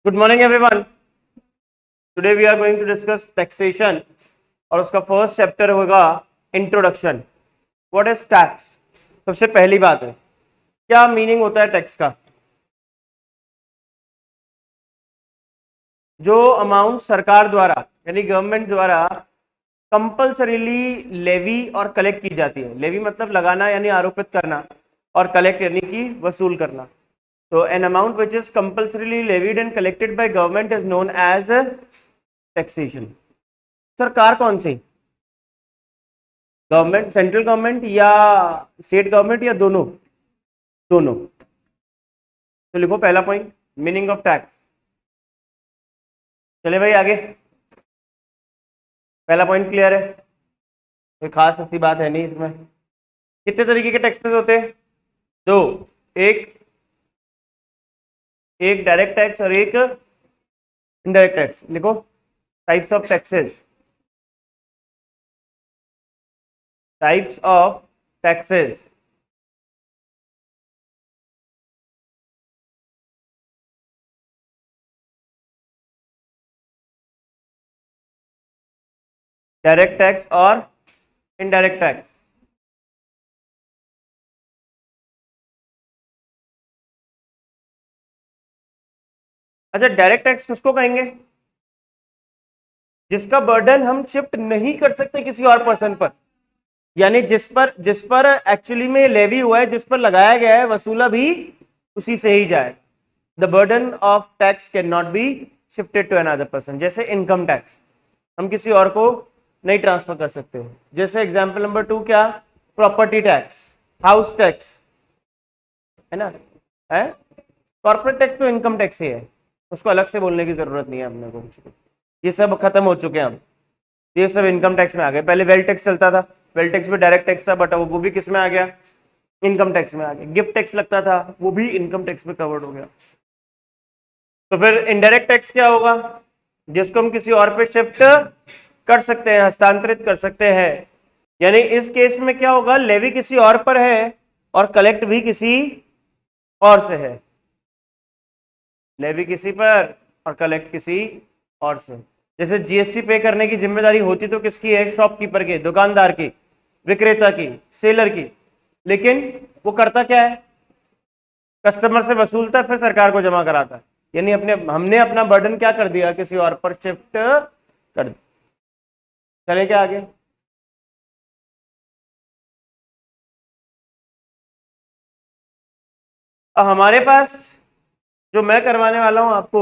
Good morning everyone. Today we are going to discuss taxation और उसका first chapter होगा introduction. What is tax? सबसे पहली बात है, क्या मीनिंग होता है टैक्स का? जो अमाउंट सरकार द्वारा यानी गवर्नमेंट द्वारा कंपल्सरीली लेवी और कलेक्ट की जाती है। लेवी मतलब लगाना यानी आरोपित करना, और कलेक्ट यानी कि वसूल करना। So an amount which is compulsorily levied and collected by government is known as taxation. सरकार कौन सी? गवर्नमेंट, सेंट्रल गवर्नमेंट या स्टेट गवर्नमेंट या दोनों? दोनों। तो लिखो पहला पॉइंट, मीनिंग ऑफ टैक्स। चले भाई आगे। पहला पॉइंट क्लियर है? कोई खास ऐसी बात है नहीं इसमें। कितने तरीके के टैक्सेस होते हैं? दो, एक डायरेक्ट टैक्स और एक इनडायरेक्ट टैक्स। लिखो types of taxes. Types of taxes. Direct tax और इनडायरेक्ट टैक्स। अच्छा, डायरेक्ट टैक्स किसको कहेंगे? जिसका बर्डन हम शिफ्ट नहीं कर सकते किसी और पर्सन पर, यानी जिस पर एक्चुअली में लेवी हुआ है, जिस पर लगाया गया है, वसूला भी उसी से ही जाए। The burden of tax can not be shifted to another person. जैसे इनकम टैक्स हम किसी और को नहीं ट्रांसफर कर सकते। जैसे एग्जाम्पल नंबर 2 क्या? प्रॉपर्टी टैक्स, हाउस टैक्स, है ना? है कॉर्पोरेट टैक्स तो इनकम टैक्स ही है, उसको अलग से बोलने की जरूरत नहीं है अपने को। ये सब खत्म हो चुके हैं अब, ये सब इनकम टैक्स में आ गए। पहले वेल्थ टैक्स चलता था, वेल्थ टैक्स में डायरेक्ट टैक्स था, बट वो भी किस में आ गया? इनकम टैक्स में आ गया। गिफ्ट टैक्स लगता था, वो भी इनकम टैक्स में कवर्ड हो गया। तो फिर इनडायरेक्ट टैक्स क्या होगा? जिसको हम किसी और पे शिफ्ट कर सकते हैं, हस्तांतरित कर सकते हैं। यानी इस केस में क्या होगा? लेवी किसी और पर है और कलेक्ट भी किसी और से है। लेवी किसी पर और कलेक्ट किसी और से। जैसे जीएसटी पे करने की जिम्मेदारी होती तो किसकी है? शॉपकीपर की, दुकानदार की, विक्रेता की, सेलर की। लेकिन वो करता क्या है? कस्टमर से वसूलता है, फिर सरकार को जमा कराता है। यानी हमने अपना बर्डन क्या कर दिया? किसी और पर शिफ्ट कर दिया। चले क्या आगे? अब हमारे पास जो मैं करवाने वाला हूं आपको,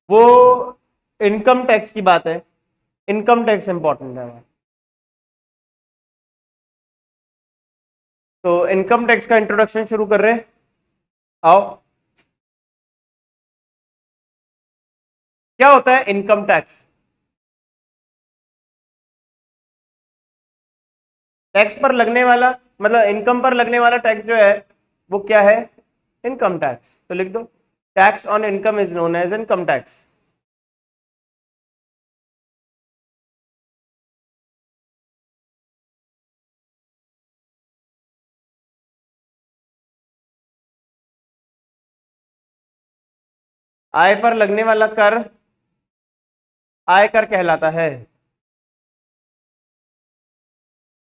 वो इनकम टैक्स की बात है। इनकम टैक्स इंपॉर्टेंट है। तो इनकम टैक्स का इंट्रोडक्शन शुरू कर रहे हैं। आओ, क्या होता है इनकम टैक्स? टैक्स पर लगने वाला, मतलब इनकम पर लगने वाला टैक्स जो है वो क्या है? Income tax. तो लिख दो, tax on income is known as income tax. आय पर लगने वाला कर आयकर कहलाता है।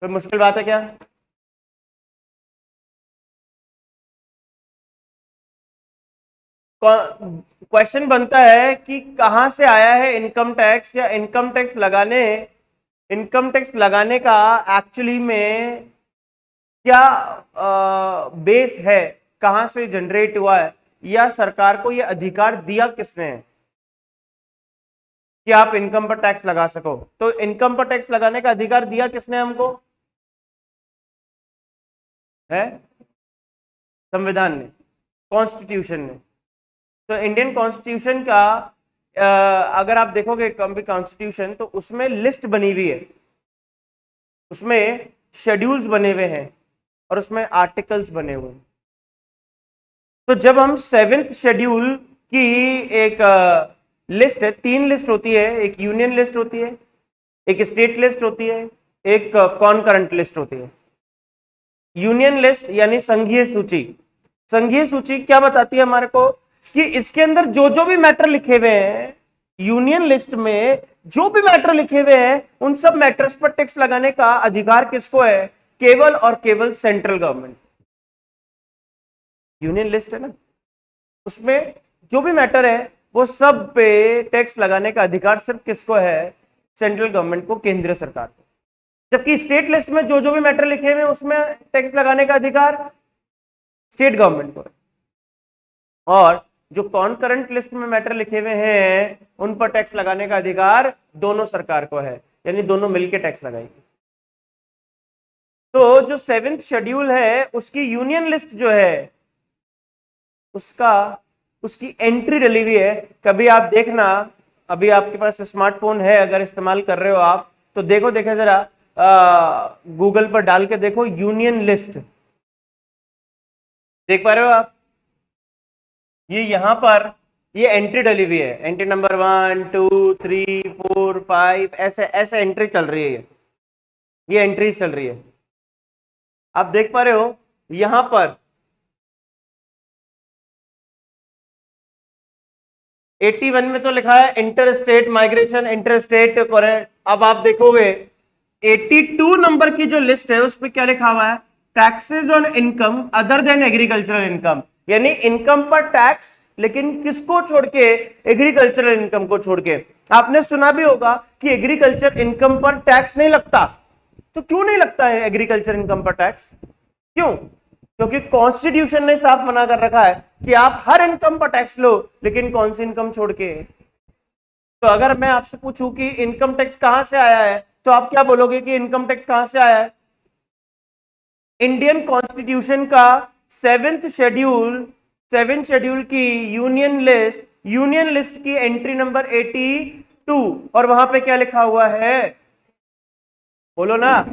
कोई मुश्किल बात है क्या? क्वेश्चन बनता है कि कहां से आया है इनकम टैक्स, या इनकम टैक्स लगाने का एक्चुअली में क्या बेस है? कहां से जनरेट हुआ है, या सरकार को यह अधिकार दिया किसने है कि आप इनकम पर टैक्स लगा सको? तो इनकम पर टैक्स लगाने का अधिकार दिया किसने हमको? है संविधान ने, कॉन्स्टिट्यूशन ने। तो इंडियन कॉन्स्टिट्यूशन का अगर आप देखोगे कॉन्स्टिट्यूशन, तो उसमें लिस्ट बनी हुई है, उसमें शेड्यूल्स बने हुए हैं और उसमें आर्टिकल्स बने हुए हैं। तो जब हम 7th शेड्यूल की एक लिस्ट है, 3 लिस्ट होती है, एक यूनियन लिस्ट होती है, एक स्टेट लिस्ट होती है, एक कॉनकरेंट लिस्ट होती है। यूनियन लिस्ट यानी संघीय सूची। संघीय सूची क्या बताती है हमारे को? कि इसके अंदर जो जो भी मैटर लिखे हुए हैं, यूनियन लिस्ट में जो भी मैटर लिखे हुए हैं, उन सब मैटर्स पर टैक्स लगाने का अधिकार किसको है? केवल और केवल सेंट्रल गवर्नमेंट। यूनियन लिस्ट है ना, उसमें जो भी मैटर है वो सब पे टैक्स लगाने का अधिकार सिर्फ किसको है? सेंट्रल गवर्नमेंट को, केंद्रीय सरकार को। जबकि स्टेट लिस्ट में जो जो भी मैटर लिखे हुए हैं उसमें टैक्स लगाने का अधिकार स्टेट गवर्नमेंट को है। और जो कॉन्करेंट लिस्ट में मैटर लिखे हुए हैं उन पर टैक्स लगाने का अधिकार दोनों सरकार को है, यानी दोनों मिलकर टैक्स लगाएंगे। तो जो 7th शेड्यूल है उसकी यूनियन लिस्ट जो है उसकी एंट्री डली हुई है। कभी आप देखना, अभी आपके पास स्मार्टफोन है, अगर इस्तेमाल कर रहे हो आप तो देखो जरा गूगल पर डाल के देखो यूनियन लिस्ट, देख पा रहे हो आप? ये यहां पर ये एंट्री डली हुई है, एंट्री नंबर 1 2 3 4 5 ऐसे ऐसे एंट्री चल रही है, ये एंट्री चल रही है। आप देख पा रहे हो यहां पर 81 में तो लिखा है inter state migration, inter state current. अब आप देखोगे 82 नंबर की जो लिस्ट है उस पर क्या लिखा हुआ है? Taxes on income other than agricultural income, यानी इनकम पर टैक्स, लेकिन किसको छोड़ के? एग्रीकल्चरल इनकम को छोड़ के। आपने सुना भी होगा कि एग्रीकल्चर इनकम पर टैक्स नहीं लगता। तो क्यों नहीं लगता है एग्रीकल्चर इनकम पर टैक्स? क्यों? क्योंकि कॉन्स्टिट्यूशन ने साफ मना कर रखा है कि आप हर इनकम पर टैक्स लो, लेकिन कौन सी इनकम छोड़ के? तो अगर मैं आपसे पूछूं कि इनकम टैक्स कहां से आया है, तो आप क्या बोलोगे कि इनकम टैक्स कहां से आया है? इंडियन कॉन्स्टिट्यूशन का 7th शेड्यूल की यूनियन लिस्ट की एंट्री नंबर 82, और वहां पे क्या लिखा हुआ है? बोलो ना,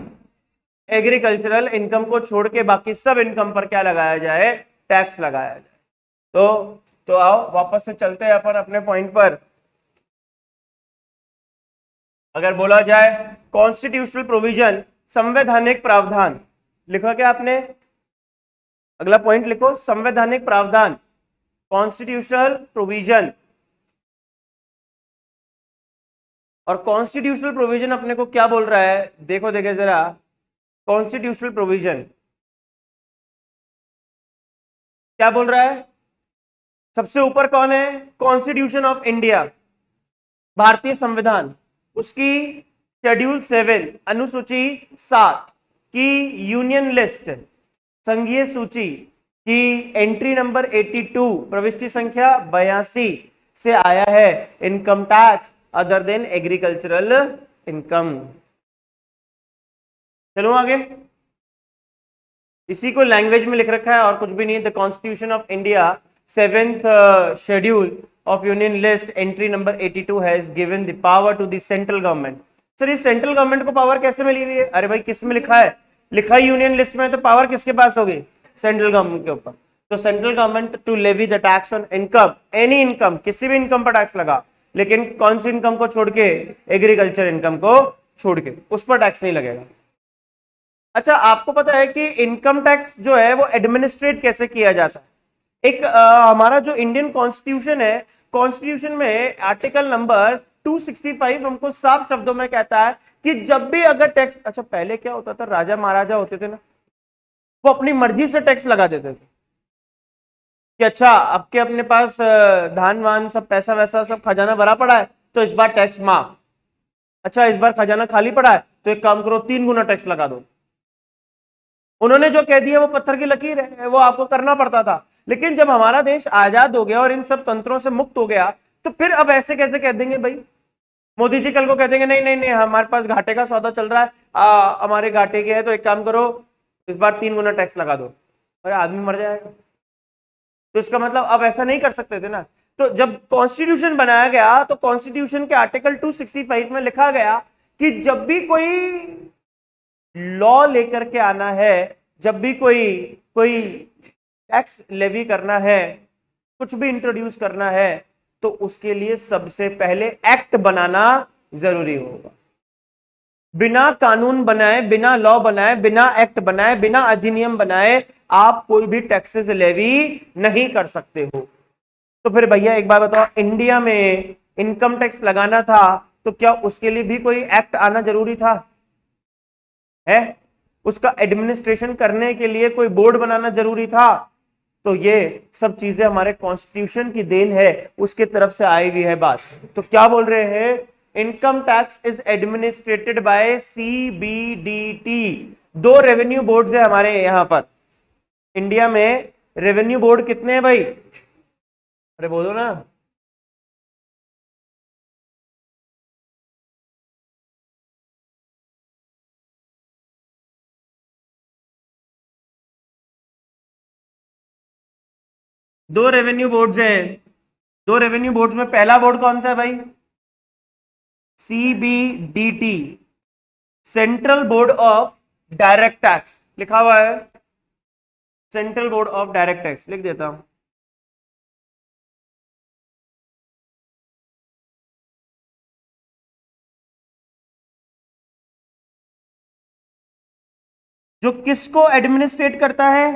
एग्रीकल्चरल इनकम को छोड़ के बाकी सब इनकम पर क्या लगाया जाए? टैक्स लगाया जाए। तो आओ वापस से चलते हैं अपन अपने पॉइंट पर। अगर बोला जाए कॉन्स्टिट्यूशनल प्रोविजन, संवैधानिक प्रावधान, लिखा क्या आपने? अगला पॉइंट लिखो, संवैधानिक प्रावधान, कॉन्स्टिट्यूशनल प्रोविजन। और कॉन्स्टिट्यूशनल प्रोविजन अपने को क्या बोल रहा है? देखो जरा, कॉन्स्टिट्यूशनल प्रोविजन क्या बोल रहा है? सबसे ऊपर कौन है? कॉन्स्टिट्यूशन ऑफ इंडिया, भारतीय संविधान, उसकी शेड्यूल 7 अनुसूची 7 की यूनियन लिस्ट, संघीय सूची की एंट्री नंबर 82 प्रविष्टि संख्या 82 से आया है income tax other than agricultural income. चलो आगे, इसी को लैंग्वेज में लिख रखा है और कुछ भी नहीं। The constitution of India 7th schedule of union list entry number 82 has given the power to the central government. Sir ये सेंट्रल गवर्नमेंट को पावर कैसे मिली हुई है? अरे भाई किस में लिखा है? लिखा है यूनियन लिस्ट में, तो पावर किसके पास होगी? सेंट्रल गवर्नमेंट के ऊपर। तो central government to levy the tax on income, any income, किसी भी इनकम पर टैक्स लगा, लेकिन कौन सी इनकम को छोड़ के? एग्रीकल्चर इनकम को छोड़ के, उस पर टैक्स नहीं लगेगा। अच्छा, आपको पता है कि इनकम टैक्स जो है वो एडमिनिस्ट्रेट कैसे किया जाता है? एक हमारा जो इंडियन कॉन्स्टिट्यूशन है, कॉन्स्टिट्यूशन में आर्टिकल नंबर 265 हमको साफ शब्दों में कहता है कि जब भी अगर टैक्स, अच्छा पहले क्या होता था, राजा महाराजा होते थे ना, वो अपनी मर्जी से टैक्स लगा देते थे कि अच्छा आपके अपने पास धान वान सब पैसा वैसा सब खजाना भरा पड़ा है तो इस बार टैक्स माफ। अच्छा इस बार खजाना खाली पड़ा है तो एक काम करो 3 गुना टैक्स लगा दो। उन्होंने जो कह दिया वो पत्थर की लकीर है, वो आपको करना पड़ता था। लेकिन जब हमारा देश आजाद हो गया और इन सब तंत्रों से मुक्त हो गया, तो फिर अब ऐसे कैसे कह देंगे भाई? मोदी जी कल को कह देंगे नहीं नहीं नहीं हमारे पास घाटे का सौदा चल रहा है, हमारे घाटे के है तो एक काम करो इस बार 3 गुना टैक्स लगा दो, अरे आदमी मर जाएगा। तो इसका मतलब अब ऐसा नहीं कर सकते थे ना। तो जब कॉन्स्टिट्यूशन बनाया गया तो कॉन्स्टिट्यूशन के आर्टिकल 265 में लिखा गया कि जब भी कोई लॉ लेकर के आना है, जब भी कोई टैक्स लेवी करना है, कुछ भी इंट्रोड्यूस करना है, तो उसके लिए सबसे पहले एक्ट बनाना जरूरी होगा। बिना कानून बनाए, बिना लॉ बनाए, बिना एक्ट बनाए, बिना अधिनियम बनाए आप कोई भी टैक्सेस लेवी नहीं कर सकते हो। तो फिर भैया एक बार बताओ, इंडिया में इनकम टैक्स लगाना था तो क्या उसके लिए भी कोई एक्ट आना जरूरी था? है उसका एडमिनिस्ट्रेशन करने के लिए कोई बोर्ड बनाना जरूरी था? तो ये सब चीजें हमारे कॉन्स्टिट्यूशन की देन है, उसके तरफ से आई हुई है बात। तो क्या बोल रहे हैं, income tax is administrated by CBDT. दो रेवेन्यू बोर्ड्स है हमारे यहां पर इंडिया में। रेवेन्यू बोर्ड कितने हैं भाई? अरे बोलो ना। दो रेवेन्यू बोर्ड्स हैं। दो रेवेन्यू बोर्ड्स में पहला बोर्ड कौन सा है भाई? CBDT, central board of direct tax लिखा हुआ है। Central board of direct tax लिख देता हूं। जो किसको एडमिनिस्ट्रेट करता है?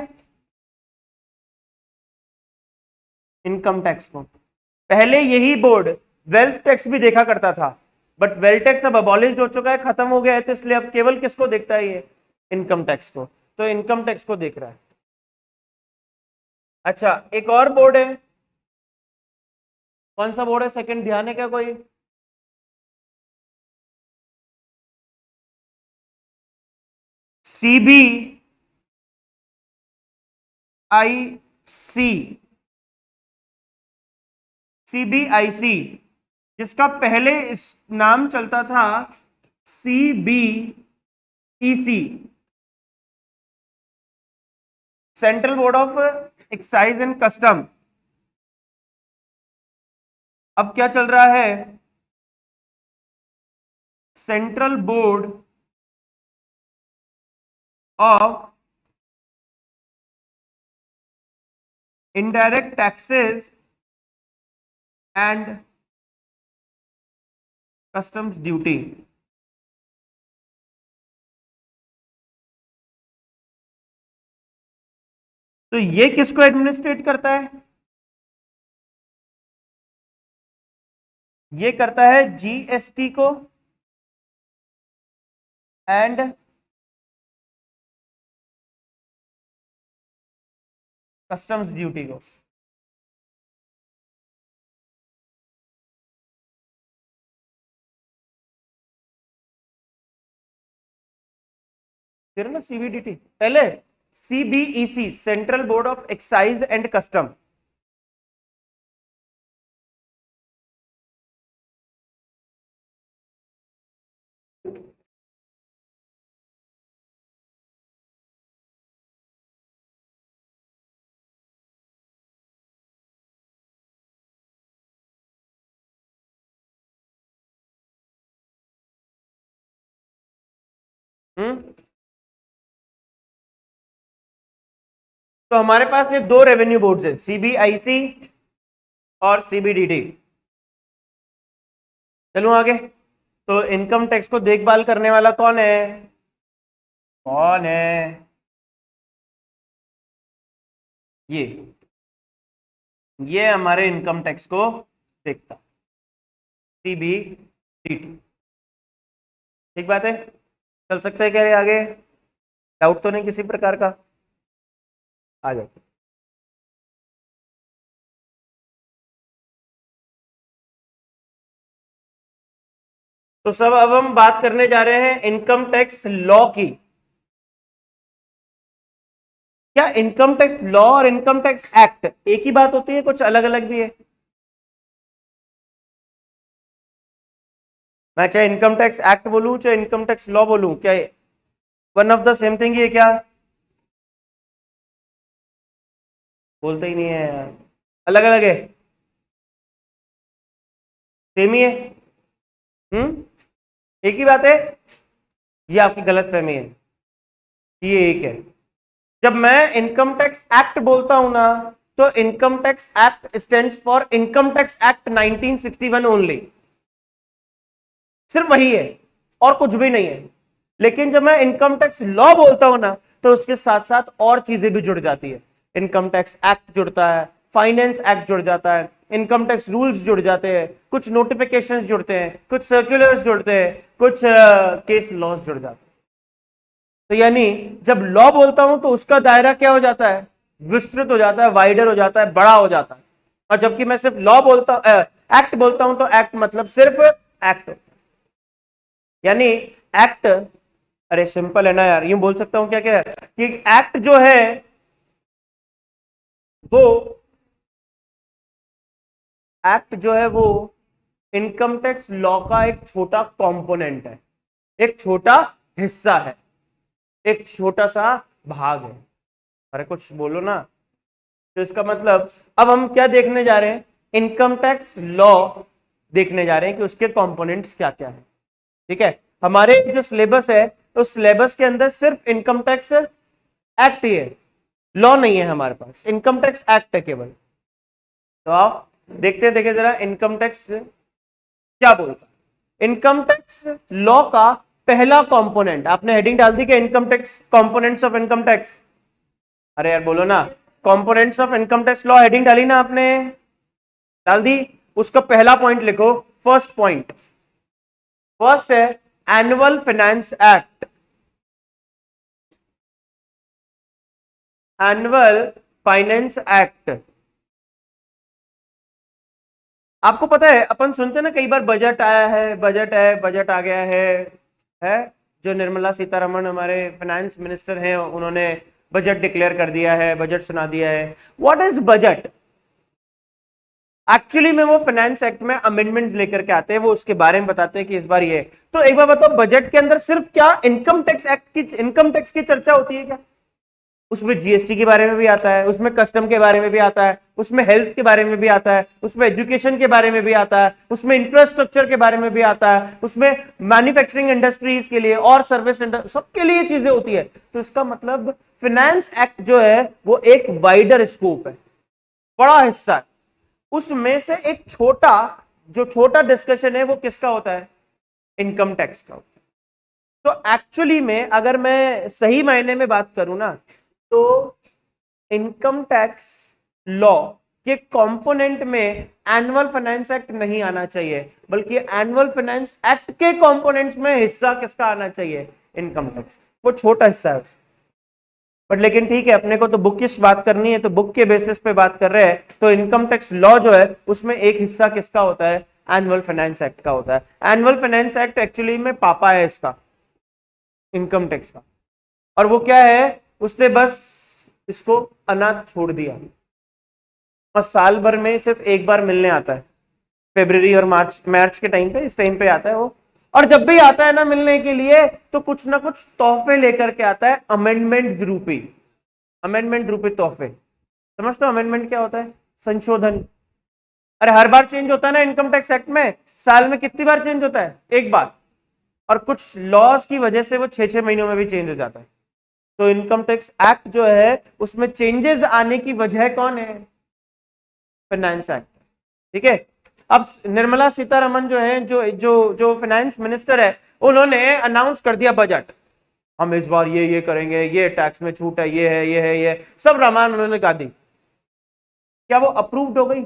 इनकम टैक्स को। पहले यही बोर्ड वेल्थ टैक्स भी देखा करता था, बट वेल्थ टैक्स अब अबॉलिश हो चुका है, खत्म हो गया है, तो इसलिए अब केवल किसको देखता है ये? इनकम टैक्स को। तो इनकम टैक्स को देख रहा है। अच्छा, एक और बोर्ड है। कौन सा बोर्ड है सेकंड, ध्यान है क्या कोई? सीबी आई सी, सीबीआईसी, जिसका पहले इस नाम चलता था CBEC, central board of excise and custom. अब क्या चल रहा है? Central board of indirect taxes and customs duty. तो ये किसको एडमिनिस्ट्रेट करता है? ये करता है जीएसटी को एंड कस्टम्स ड्यूटी को। फिर ना सीबीडीटी, पहले CBEC, central board of excise and custom. तो हमारे पास ये दो रेवेन्यू बोर्ड्स हैं, सीबीआईसी और सीबीडीटी। चलूं आगे। तो इनकम टैक्स को देखभाल करने वाला कौन है? कौन है? ये हमारे इनकम टैक्स को देखता, सीबीडीटी। ठीक बात है, चल सकते हैं कह रहे आगे? डाउट तो नहीं किसी प्रकार का? आ जाओ। तो सब अब हम बात करने जा रहे हैं इनकम टैक्स लॉ की। क्या इनकम टैक्स लॉ और इनकम टैक्स एक्ट एक ही बात होती है, कुछ अलग अलग भी है? मैं चाहे इनकम टैक्स एक्ट बोलूं चाहे इनकम टैक्स लॉ बोलूं, क्या one of the same thing he है क्या? बोलते ही नहीं है यार, अलग अलग है? सेम ही है? एक ही बात है? ये आपकी गलत फहमी है, ये एक है। जब मैं इनकम टैक्स एक्ट बोलता हूं ना, तो income tax act stands for income tax act 1961 only, सिर्फ वही है और कुछ भी नहीं है। लेकिन जब मैं इनकम टैक्स लॉ बोलता हूं ना, तो उसके साथ साथ और चीजें भी जुड़ जाती है। इनकम टैक्स एक्ट जुड़ता है, फाइनेंस एक्ट जुड़ जाता है, इनकम टैक्स रूल्स जुड़ जाते हैं, कुछ नोटिफिकेशंस जुड़ते हैं, कुछ सर्कुलर्स जुड़ते हैं, कुछ केस लॉज जुड़ जाते हैं। तो यानी जब लॉ बोलता हूं तो उसका दायरा क्या हो जाता है, विस्तृत हो जाता है, वाइडर हो जाता है, बड़ा हो जाता है। और जबकि मैं सिर्फ लॉ बोलता एक्ट बोलता हूं तो एक्ट मतलब सिर्फ एक्ट होता है। यानी एक्ट, अरे सिंपल है ना यार, यूं बोल सकता हूं क्या क्या कि एक्ट जो है वो इनकम टैक्स लॉ का एक छोटा कंपोनेंट है, एक छोटा हिस्सा है, एक छोटा सा भाग है। अरे कुछ बोलो ना। तो इसका मतलब अब हम क्या देखने जा रहे हैं, इनकम टैक्स लॉ देखने जा रहे हैं कि उसके कंपोनेंट्स क्या क्या है। ठीक है, हमारे जो सिलेबस है तो सिलेबस के अंदर सिर्फ इनकम टैक्स एक्ट ही है, लॉ नहीं है हमारे पास, इनकम टैक्स एक्ट है केवल। तो आओ देखते हैं, देखिए जरा इनकम टैक्स क्या बोलता है। इनकम टैक्स लॉ का पहला कंपोनेंट, आपने हेडिंग डाल दी कि income tax, components of income tax. अरे यार बोलो ना, components of income tax law heading डाली ना आपने, डाल दी। उसका पहला पॉइंट लिखो, फर्स्ट पॉइंट, फर्स्ट है annual finance act. Annual finance act, आपको पता है अपन सुनते हैं ना कई बार, बजट आया है, बजट है, बजट आ गया है। जो निर्मला सीतारमण हमारे फाइनेंस मिनिस्टर हैं, उन्होंने बजट डिक्लेयर कर दिया है, बजट सुना दिया है। What is budget? एक्चुअली में वो फाइनेंस एक्ट में अमेंडमेंट्स लेकर के आते हैं, वो उसके बारे में बताते हैं कि इस बार ये। तो एक बार बताओ, बजट के अंदर सिर्फ क्या इनकम टैक्स एक्ट की, इनकम टैक्स की चर्चा होती है क्या? उसमें जीएसटी के बारे में भी आता है, उसमें कस्टम के बारे में भी आता है, उसमें हेल्थ के बारे में भी आता है, उसमें एजुकेशन के बारे में भी आता है, उसमें इंफ्रास्ट्रक्चर के बारे में भी आता है, उसमें मैन्युफैक्चरिंग इंडस्ट्रीज के लिए और सर्विस सबके लिए चीजें होती है। तो इसका मतलब फाइनेंस एक्ट जो है वो एक वाइडर स्कोप है, बड़ा हिस्सा है। उसमें से एक छोटा, जो छोटा डिस्कशन है वो किसका होता है? इनकम टैक्स का होता है। तो एक्चुअली में अगर मैं सही मायने में बात करूं ना, तो इनकम टैक्स लॉ के कंपोनेंट में एनुअल फाइनेंस एक्ट नहीं आना चाहिए, बल्कि एनुअल फाइनेंस एक्ट के कंपोनेंट्स में हिस्सा किसका आना चाहिए? Income tax. वो छोटा हिस्सा है, बट लेकिन ठीक है, अपने को तो बुक की बात करनी है, तो बुक के बेसिस पे बात कर रहे हैं। तो इनकम टैक्स लॉ जो है उसमें एक हिस्सा किसका होता है? एनुअल फाइनेंस एक्ट का होता है। एनुअल फाइनेंस एक्ट एक्चुअली में पापा है इसका, इनकम टैक्स का। और वो क्या है, उसने बस इसको अनाथ छोड़ दिया और साल भर में सिर्फ एक बार मिलने आता है, फरवरी और मार्च के टाइम पे, इस टाइम पे आता है वो। और जब भी आता है ना मिलने के लिए, तो कुछ ना कुछ तोहफे लेकर के आता है, अमेंडमेंट रूपी, अमेंडमेंट रूपी तोहफे। समझते हो अमेंडमेंट क्या होता है? संशोधन। अरे हर बार चेंज होता है ना इनकम टैक्स एक्ट में, साल में कितनी बार चेंज होता है? एक बार। और कुछ लॉस की वजह से वो 6-6 महीनों में भी चेंज हो जाता है। तो इनकम टैक्स एक्ट जो है उसमें चेंजेस आने की वजह कौन है? Finance act. ठीक है, अब निर्मला सीतारमण जो है, जो जो जो फाइनेंस मिनिस्टर है, उन्होंने अनाउंस कर दिया बजट, हम इस बार ये करेंगे, ये टैक्स में छूट है, ये है, ये है, ये सब रामायण उन्होंने गा दी। क्या वो अप्रूव्ड हो गई?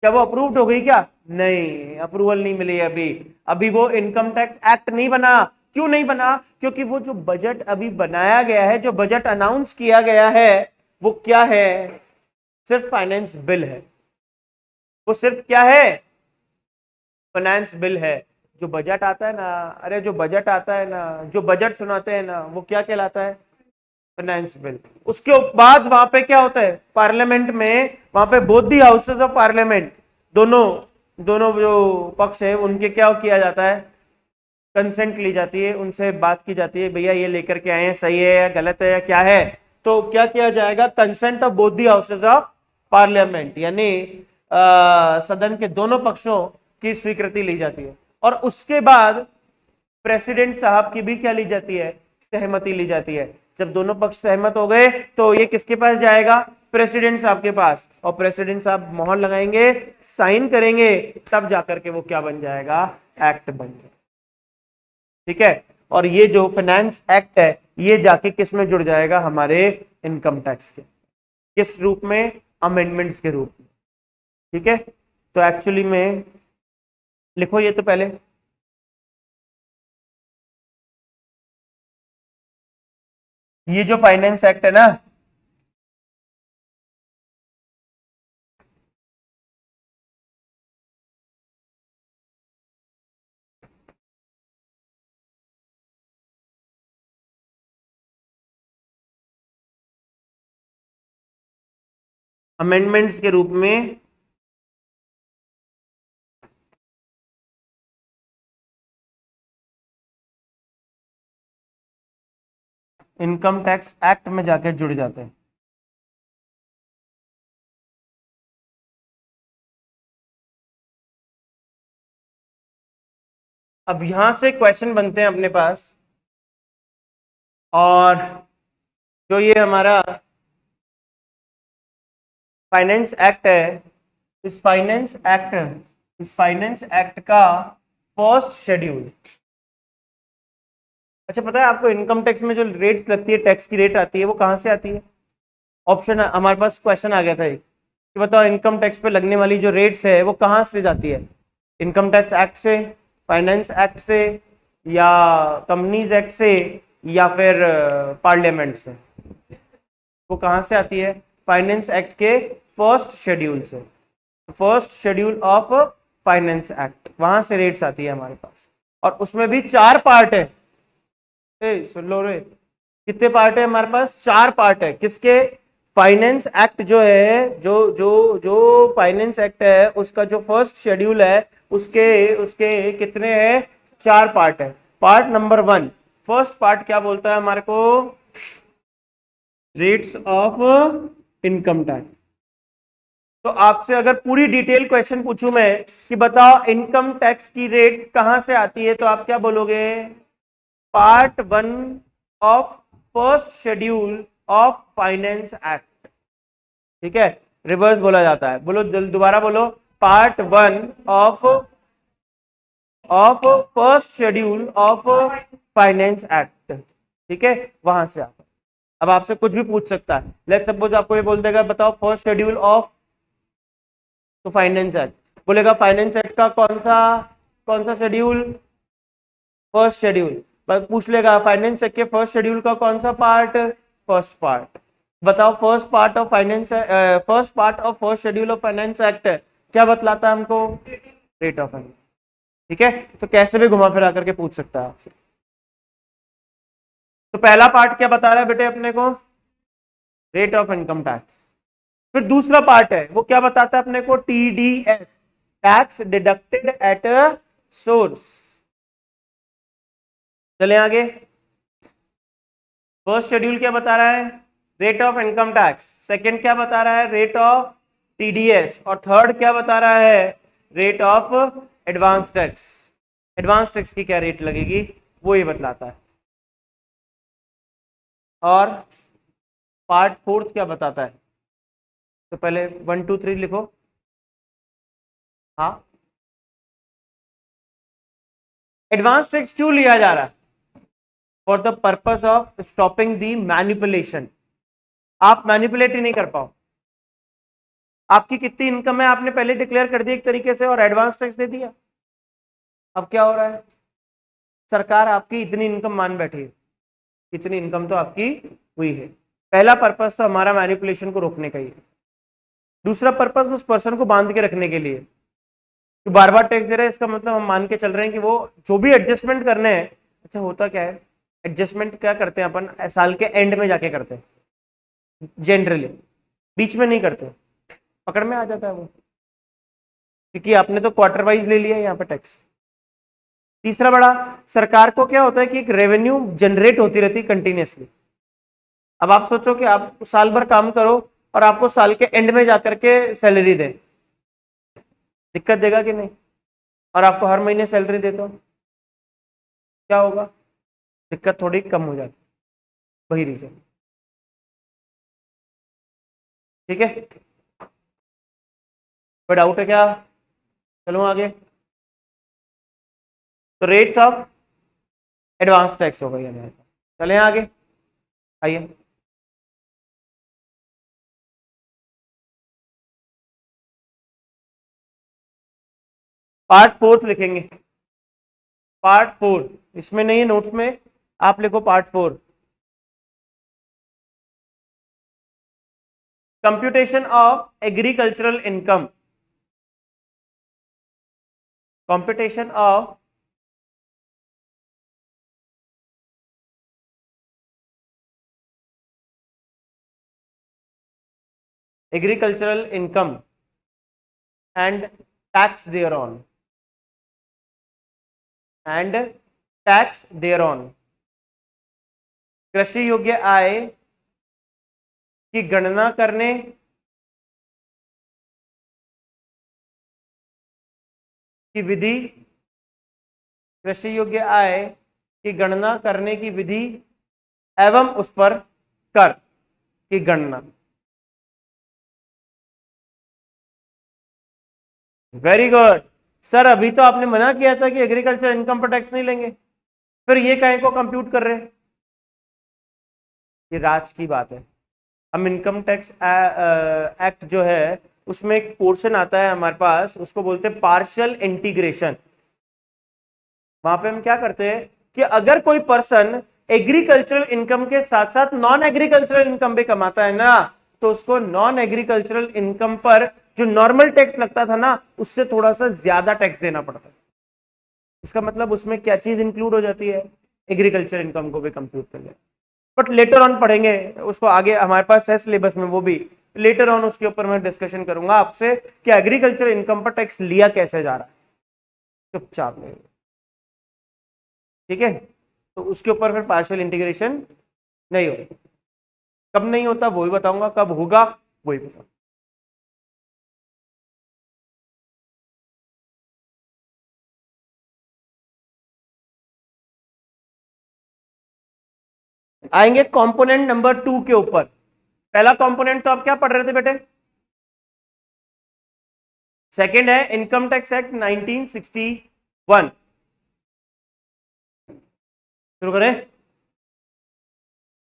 क्या वो अप्रूव्ड हो गई क्या? नहीं, अप्रूवल नहीं मिली अभी। अभी वो इनकम टैक्स एक्ट नहीं बना। क्यों नहीं बना? क्योंकि वो जो बजट अभी बनाया गया है, जो बजट अनाउंस किया गया है, वो क्या है? सिर्फ फाइनेंस बिल है। वो सिर्फ क्या है? फाइनेंस बिल है। जो बजट आता है ना, अरे जो बजट आता है ना, जो बजट सुनाते हैं ना, वो क्या कहलाता है? Finance bill. उसके बाद वहां पे क्या होता है? पार्लियामेंट में, वहां पे both the houses of parliament, दोनों दोनों जो पक्ष है उनके क्या किया जाता है? कंसेंट ली जाती है, उनसे बात की जाती है, भैया ये लेकर के आए हैं, सही है या गलत है या क्या है? तो क्या किया जाएगा? Consent of both the houses of parliament, यानी सदन के दोनों पक्षों की स्वीकृति ली जाती है। और उसके बाद प्रेसिडेंट साहब की भी क्या ली जाती है? सहमति ली जाती है। जब दोनों पक्ष सहमत हो गए तो ये किसके पास जाएगा? प्रेसिडेंट साहब के पास। और प्रेसिडेंट साहब मोहर लगाएंगे, साइन करेंगे, तब जाकर के वो क्या बन जाएगा? एक्ट बन जाएगा। ठीक है, और ये जो फाइनेंस एक्ट है, ये जाके किस में जुड़ जाएगा? हमारे इनकम टैक्स के। किस रूप में? अमेंडमेंट्स के रूप में। ठीक है, तो एक्चुअली में लिखो ये तो पहले, ये जो फाइनेंस एक्ट है ना, अमेंडमेंट्स के रूप में इनकम टैक्स एक्ट में जाकर जुड़ जाते हैं। अब यहां से क्वेश्चन बनते हैं अपने पास, और जो ये हमारा फाइनेंस एक्ट है, इस फाइनेंस एक्ट का फर्स्ट शेड्यूल, अच्छा पता है आपको इनकम टैक्स में जो रेट लगती है, टैक्स की रेट आती है, वो कहां से आती है? ऑप्शन हमारे पास क्वेश्चन आ गया था एक, कि बताओ इनकम टैक्स पे लगने वाली जो रेट्स है वो कहां से जाती है? इनकम टैक्स एक्ट से, फाइनेंस एक्ट से, या कंपनीज एक्ट से, या फिर पार्लियामेंट से? वो कहां से आती है? फाइनेंस एक्ट के फर्स्ट शेड्यूल से, first schedule of finance act, वहां से रेट्स आती है हमारे पास। और उसमें भी 4 पार्ट है। सुन लो रे, कितने पार्ट है हमारे पास? 4 पार्ट है। किसके? फाइनेंस एक्ट जो है, जो जो जो फाइनेंस एक्ट है उसका जो फर्स्ट शेड्यूल है, उसके उसके कितने हैं? 4 पार्ट है। पार्ट नंबर 1, फर्स्ट पार्ट क्या बोलता है हमारे को? Rates of income tax. तो आपसे अगर पूरी डिटेल क्वेश्चन पूछूं मैं कि बताओ इनकम टैक्स की रेट कहां से आती है, तो आप क्या बोलोगे? Part 1 of first schedule of finance act. ठीक है, रिवर्स बोला जाता है। बोलो दोबारा बोलो, part 1 of first schedule of finance act. ठीक है, वहां से आता है। अब आपसे कुछ भी पूछ सकता है। लेट्स सपोज आपको ये बोल देगा बताओ फर्स्ट शेड्यूल ऑफ, तो फाइनेंस एक्ट बोलेगा, फाइनेंस एक्ट का कौन सा शेड्यूल? First schedule. पूछ लेगा फाइनेंस एक्ट के फर्स्ट शेड्यूल का कौन सा पार्ट? First part. बताओ first part of finance, first part of first schedule of finance act क्या बतलाता है हमको? Rate of income. ठीक है, तो कैसे भी घुमा फिरा करके पूछ सकता है आपसे। तो पहला पार्ट क्या बता रहा है बेटे अपने को? Rate of income tax. फिर दूसरा पार्ट है, वो क्या बताता है अपने को? TDS, tax deducted at source. चले आगे। फर्स्ट शेड्यूल क्या बता रहा है? Rate of income tax. Second क्या बता रहा है? Rate of TDS। और थर्ड क्या बता रहा है? Rate of advance tax. Advance tax की क्या रेट लगेगी वो ये बतलाता है। और पार्ट 4 क्या बताता है? तो पहले 1 2 3 लिखो। हाँ, एडवांस टैक्स क्यों लिया जा रहा है? For the purpose of stopping the manipulation. आप मैनिपुलेट ही नहीं कर पाओ। आपकी कितनी इनकम है आपने पहले डिक्लेयर कर दी एक तरीके से, और एडवांस टैक्स दे दिया। अब क्या हो रहा है? सरकार आपकी इतनी इनकम मान बैठी है, इतनी इनकम तो आपकी हुई है। पहला पर्पस तो हमारा मैनिपुलेशन को रोकने का ही है। दूसरा पर्पस उस पर्सन को बांध के रखने के लिए, कि बार बार टैक्स दे रहा है, इसका मतलब हम मान के चल रहे हैं कि वो जो भी एडजस्टमेंट करने हैं। अच्छा होता क्या है, एडजस्टमेंट क्या करते हैं अपन? साल के एंड में जाके करते हैं जनरली, बीच में नहीं करते, पकड़ में आ जाता है वो, क्योंकि आपने तो क्वार्टर वाइज ले लिया यहाँ पे टैक्स। तीसरा बड़ा, सरकार को क्या होता है कि एक रेवेन्यू जनरेट होती रहती है कंटिन्यूसली। अब आप सोचो कि आप साल भर काम करो और आपको साल के एंड में जाकर के सैलरी दे, दिक्कत देगा कि नहीं? और आपको हर महीने सैलरी दे तो क्या होगा? दिक्कत थोड़ी कम हो जाती, वही रीजन। ठीक है, कोई डाउट है क्या? चलो आगे। तो रेट्स ऑफ एडवांस टैक्स हो गई हमारे पास। चले आगे, आइए। पार्ट 4 लिखेंगे, पार्ट 4 इसमें नहीं है नोट्स में, आप लिखो part 4। Computation of agricultural income, computation of agricultural income and tax thereon, and tax thereon, कृषि योग्य आय की गणना करने की विधि, कृषि योग्य आय की गणना करने की विधि एवं उस पर कर की गणना। वेरी गुड सर, अभी तो आपने मना किया था कि एग्रीकल्चर इनकम पर टैक्स नहीं लेंगे, फिर ये काहे को कंप्यूट कर रहे हैं? ये राज की बात है। हम इनकम टैक्स एक्ट जो है उसमें एक पोर्शन आता है हमारे पास, उसको बोलते हैं पार्शियल इंटीग्रेशन। वहां पे हम क्या करते हैं कि अगर कोई पर्सन एग्रीकल्चरल इनकम के साथ साथ नॉन एग्रीकल्चरल इनकम भी कमाता है ना, तो उसको नॉन एग्रीकल्चरल इनकम पर जो नॉर्मल टैक्स लगता था ना, उससे थोड़ा सा ज्यादा टैक्स देना पड़ता है। इसका मतलब उसमें क्या चीज इंक्लूड हो जाती है? एग्रीकल्चर इनकम को भी कंप्यूट कर लिया। बट लेटर ऑन पढ़ेंगे उसको, आगे हमारे पास है सिलेबस में, वो भी लेटर ऑन उसके ऊपर मैं डिस्कशन करूंगा आपसे कि एग्रीकल्चर इनकम पर टैक्स लिया कैसे जा रहा है। चुपचाप नहीं, ठीक है? तो उसके ऊपर फिर पार्शियल इंटीग्रेशन नहीं होता। कब नहीं होता वो भी बताऊंगा, कब होगा वो भी बताऊंगा। आएंगे कंपोनेंट नंबर 2 के ऊपर। पहला कंपोनेंट तो आप क्या पढ़ रहे थे बेटे? सेकंड है इनकम टैक्स एक्ट 1961। शुरू करें?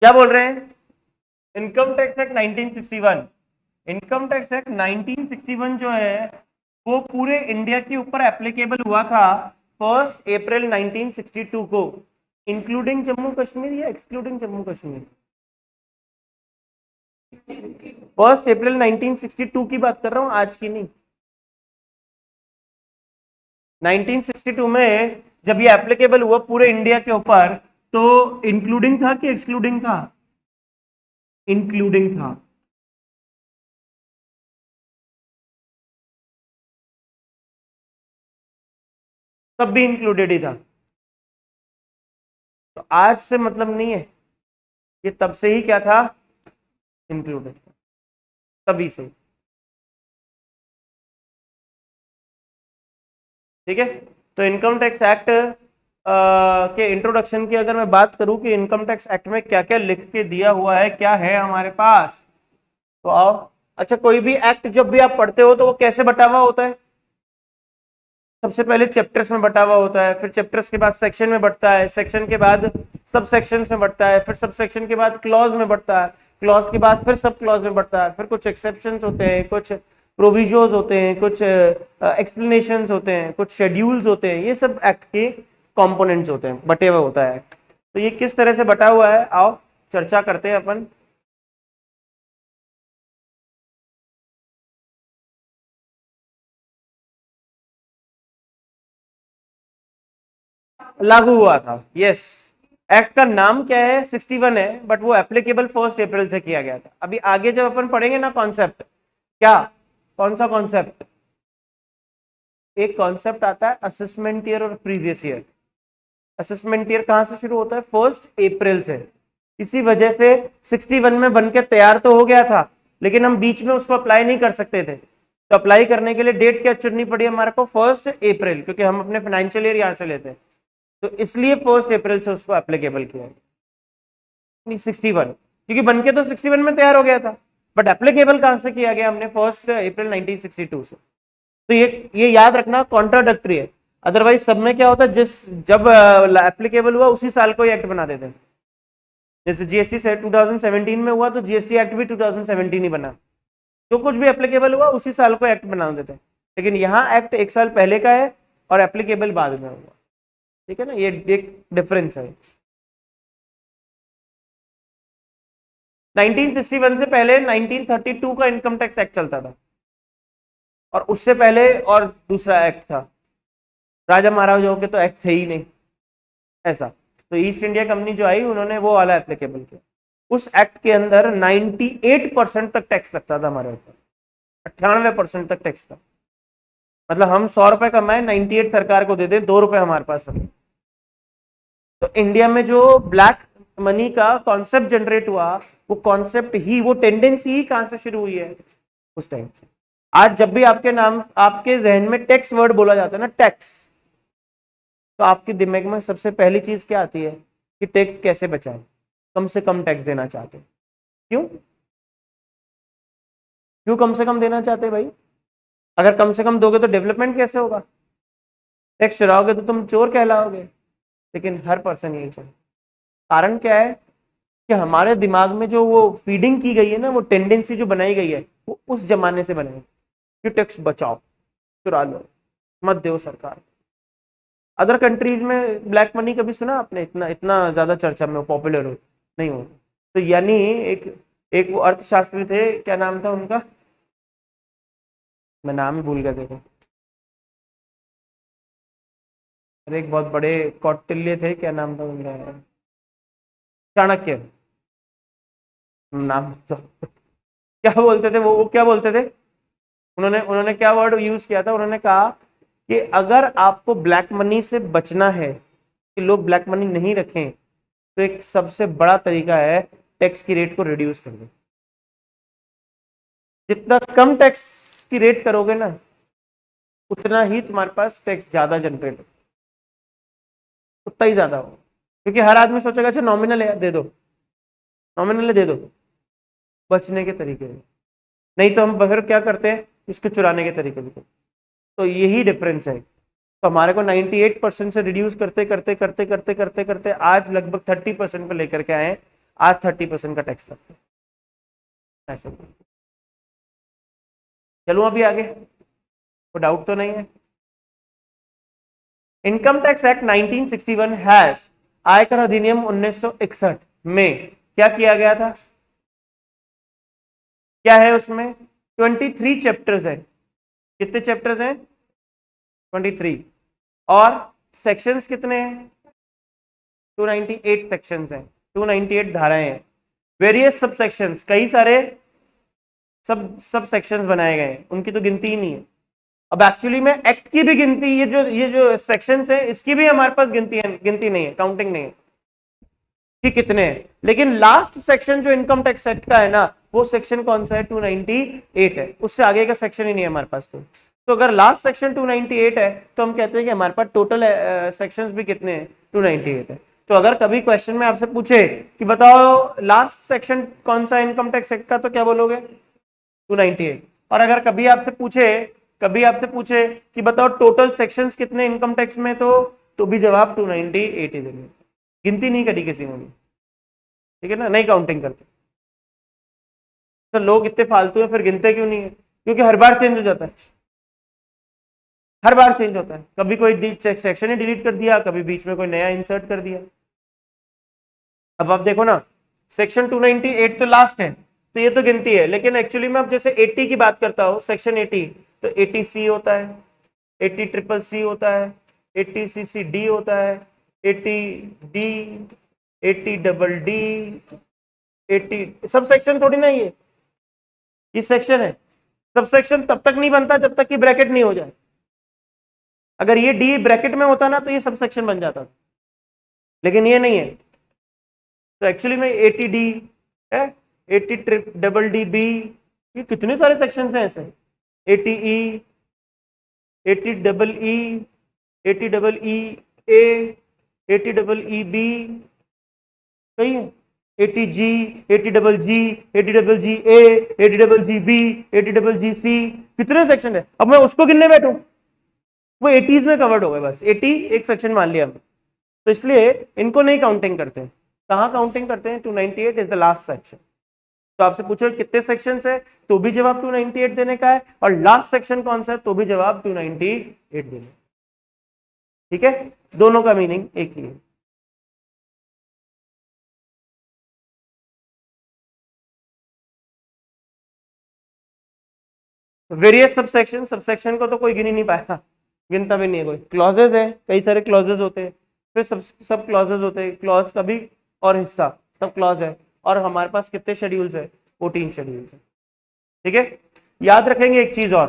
क्या बोल रहे हैं? Income tax act 1961। Income tax act 1961 जो है वो पूरे इंडिया के ऊपर एप्लीकेबल हुआ था 1 अप्रैल 1962 को, इंक्लूडिंग जम्मू कश्मीर या एक्सक्लूडिंग जम्मू कश्मीर? 1 अप्रैल 1962 की बात कर रहा हूं, आज की नहीं। 1962 में जब ये एप्लीकेबल हुआ पूरे इंडिया के ऊपर, तो इंक्लूडिंग था कि एक्सक्लूडिंग था? इंक्लूडिंग था। तब भी इंक्लूडेड ही था। तो आज से मतलब नहीं है, ये तब से ही क्या था? इंक्लूडेड, तभी से। ठीक है? तो इनकम टैक्स एक्ट के इंट्रोडक्शन की अगर मैं बात करूं कि इनकम टैक्स एक्ट में क्या क्या लिख के दिया हुआ है, क्या है हमारे पास, तो आओ। अच्छा, कोई भी एक्ट जब भी आप पढ़ते हो तो वो कैसे बटा हुआ होता है? सबसे पहले चैप्टर्स में बटा हुआ होता है, फिर चैप्टर्स के बाद सेक्शन में बटता है, सेक्शन के बाद सब सेक्शंस में बटता है, फिर सब सेक्शन के बाद क्लॉज में बटता है, क्लॉज के बाद फिर सब क्लॉज में बटता है, फिर कुछ एक्सेप्शंस होते हैं, कुछ प्रोविजोज होते हैं, कुछ एक्सप्लेनेशंस होते हैं, कुछ शेड्यूल्स होते हैं। ये सब एक्ट के कंपोनेंट्स होते हैं, बटे हुए होता है। तो ये किस तरह से बटा हुआ है, आओ चर्चा करते हैं अपन। लागू हुआ था, यस। एक्ट का नाम क्या है? 61 है, बट वो एप्लीकेबल 1 अप्रैल से किया गया था। अभी आगे जब अपन पढ़ेंगे ना कॉन्सेप्ट, क्या, कौन सा कॉन्सेप्ट? एक कॉन्सेप्ट आता है असेसमेंट ईयर और प्रीवियस ईयर। असेसमेंट ईयर कहां से शुरू होता है? 1 अप्रैल से। इसी वजह से 61 में बनके तैयार तो हो गया था, लेकिन हम बीच में उसको अप्लाई नहीं कर सकते थे। तो अप्लाई करने के लिए डेट क्या चुननी पड़ी हमारे को? 1 अप्रैल, क्योंकि हम अपने फाइनेंशियल ईयर यहां से लेते हैं, तो इसलिए 1 अप्रैल से उसको एप्लीकेबल किया 61, क्योंकि बनके तो 61 में तैयार हो गया था, बट एप्लीकेबल कहां से किया गया? हमने 1 अप्रैल 1962 से। तो ये याद रखना, कॉन्ट्राडक्टरी है। अदरवाइज सब में क्या होता है, जब एप्लीकेबल हुआ उसी साल को एक्ट बना देते हैं। जैसे जीएसटी 2017 में हुआ, तो जीएसटी एक्ट भी 2017 ही बना। जो कुछ भी एप्लीकेबल हुआ उसी साल को एक्ट बना देते हैं। लेकिन यहाँ एक्ट 1 साल पहले का है, और एप्लीकेबल बाद में होगा, ठीक है ना, ये एक डिफरेंस है। 1961 से पहले 1932 का इनकम टैक्स एक्ट चलता था, और उससे पहले और दूसरा एक्ट था, राजा महाराजाओं के तो एक्ट थे ही नहीं ऐसा। तो ईस्ट इंडिया कंपनी जो आई उन्होंने वो वाला एप्लीकेबल किया। उस एक्ट के अंदर 98% तक टैक्स लगता था हमारे ऊपर, 98% तक टैक्स था। मतलब हम 100 रुपए कमाए, 98 सरकार को दे दे, 2 रुपए हमारे पास रखे। तो इंडिया में जो ब्लैक मनी का कॉन्सेप्ट जनरेट हुआ, वो कॉन्सेप्ट ही, वो टेंडेंसी ही कहां से शुरू हुई है, उस टाइम से। आज जब भी आपके नाम, आपके जहन में टैक्स वर्ड बोला जाता है ना, टैक्स, तो आपके दिमाग में सबसे पहली चीज क्या आती है कि टैक्स कैसे बचाएं, कम से कम टैक्स देना चाहते हैं। क्यों क्यों कम से कम देना चाहते हैं भाई? अगर कम से कम दोगे तो डेवलपमेंट कैसे होगा? टैक्स चुराओगे तो तुम चोर कहलाओगे। लेकिन हर पर्सन यही चाहिए। कारण क्या है कि हमारे दिमाग में जो वो फीडिंग की गई है ना, वो टेंडेंसी जो बनाई गई है, वो उस जमाने से बनाई कि टैक्स बचाओ, चुरा लो, मत दो सरकार। अदर कंट्रीज में ब्लैक मनी कभी सुना आपने? इतना इतना ज्यादा चर्चा में पॉपुलर हो नहीं हो। तो यानी एक एक वो अर्थशास्त्री थे, क्या नाम था उनका, मैं नाम ही भूल गया, देखो। अरे एक बहुत बड़े कौटिल्य थे, क्या नाम था उनका, चाणक्य नाम तो। क्या बोलते थे वो क्या बोलते थे? उन्होंने उन्होंने क्या वर्ड यूज किया था? उन्होंने कहा कि अगर आपको ब्लैक मनी से बचना है, कि लोग ब्लैक मनी नहीं रखें, तो एक सबसे बड़ा तरीका है टैक्स की रेट को रिड्यूस कर दो। जितना कम टैक्स की रेट करोगे ना, उतना ही तुम्हारे पास टैक्स ज्यादा जनरेट हो, उतना ही ज्यादा हो। क्योंकि हर आदमी सोचेगा अच्छा नॉमिनल है दे दो, नॉमिनल दे दो, बचने के तरीके। नहीं तो हम फिर क्या करते हैं, इसको चुराने के तरीके भी। तो यही डिफरेंस है। तो हमारे को 98% से रिड्यूस करते करते करते करते करते करते आज लगभग 30% पे लेकर के आए। आज 30% का टैक्स लगता है ऐसे। चलो अभी आगे, कोई डाउट तो नहीं है? इनकम टैक्स एक्ट 1961 हैज, आयकर अधिनियम 1961 में क्या किया गया था? क्या है उसमें? 23 चैप्टर्स है। कितने चैप्टर्स हैं? 23। और सेक्शंस कितने हैं? 298 सेक्शंस हैं, 298 धाराएं हैं। वेरियस सब सेक्शंस, कई सारे सब सेक्शंस बनाए गए हैं, उनकी तो गिनती ही नहीं है। अब एक्चुअली में एक्ट की भी गिनती, ये जो सेक्शंस है, इसकी भी हमारे पास गिनती नहीं है, काउंटिंग नहीं है कि कितने हैं। लेकिन लास्ट सेक्शन जो इनकम टैक्स एक्ट का है ना, वो सेक्शन कौन सा है? 298 है। उससे आगे का सेक्शन ही नहीं है हमारे पास। तो अगर लास्ट सेक्शन 298 है, तो हम कहते हैं कि हमारे पास टोटल सेक्शंस भी कितने हैं? 298 है। तो अगर कभी क्वेश्चन में आपसे पूछे कि बताओ लास्ट सेक्शन कौन सा इनकम टैक्स एक्ट का, तो क्या बोलोगे? 298। और अगर कभी आपसे पूछे कि बताओ टोटल सेक्शंस कितने इनकम टैक्स में, तो भी जवाब 298 ही देंगे। गिनती नहीं करी किसी ने, ठीक है ना, नहीं काउंटिंग करते। तो लोग इतने फालतू हैं, फिर गिनते क्यों नहीं है? क्योंकि हर बार चेंज हो जाता है, हर बार चेंज होता है। कभी कोई सेक्शन ही डिलीट कर दिया, कभी बीच में कोई नया इंसर्ट कर दिया। अब आप देखो ना, सेक्शन 298 तो लास्ट है, तो ये तो गिनती है। लेकिन एक्चुअली में अब जैसे 80 की बात करता हूं, सेक्शन 80, तो 80C होता है, 80CCC होता है, 80CCD होता है, 80D, 80DD, 80 सब सेक्शन थोड़ी ना ये सेक्शन है। सब सेक्शन तब तक नहीं बनता जब तक कि ब्रैकेट नहीं हो जाए। अगर ये डी ब्रैकेट में होता ना, तो ये सब सेक्शन बन जाता, लेकिन ये नहीं है। तो एक्चुअली में 80D है, 80DDB, ये कितने सारे सेक्शंस हैं ऐसे। 80E, 80EE, 80EE A, 80EEB, सही है। 80G, 80GG, 80GG A, 80GG B, 80GG C, कितने सेक्शन है? अब मैं उसको गिनने बैठूं, वो 80s में कवर्ड हो गए, बस 80 एक सेक्शन मान लिया हमने। तो इसलिए इनको नहीं काउंटिंग करते हैं। कहां काउंटिंग करते हैं? 298 इज द लास्ट सेक्शन। तो आपसे पूछो कितने सेक्शंस है, तो भी जवाब 298 देने का है, और लास्ट सेक्शन कौन सा है, तो भी जवाब 298 देने। ठीक है, दोनों का मीनिंग एक ही है। वेरियस सबसेक्शन, सबसेक्शन को तो कोई गिन ही नहीं पाया, गिनता भी नहीं है कोई। क्लॉजेज है, कई सारे क्लॉजेज होते हैं, फिर सब क्लॉजेज होते हैं, क्लॉज का भी और हिस्सा सब क्लॉज है। और हमारे पास कितने शेड्यूल्स है? 14 शेड्यूल्स है। ठीक है, याद रखेंगे एक चीज और,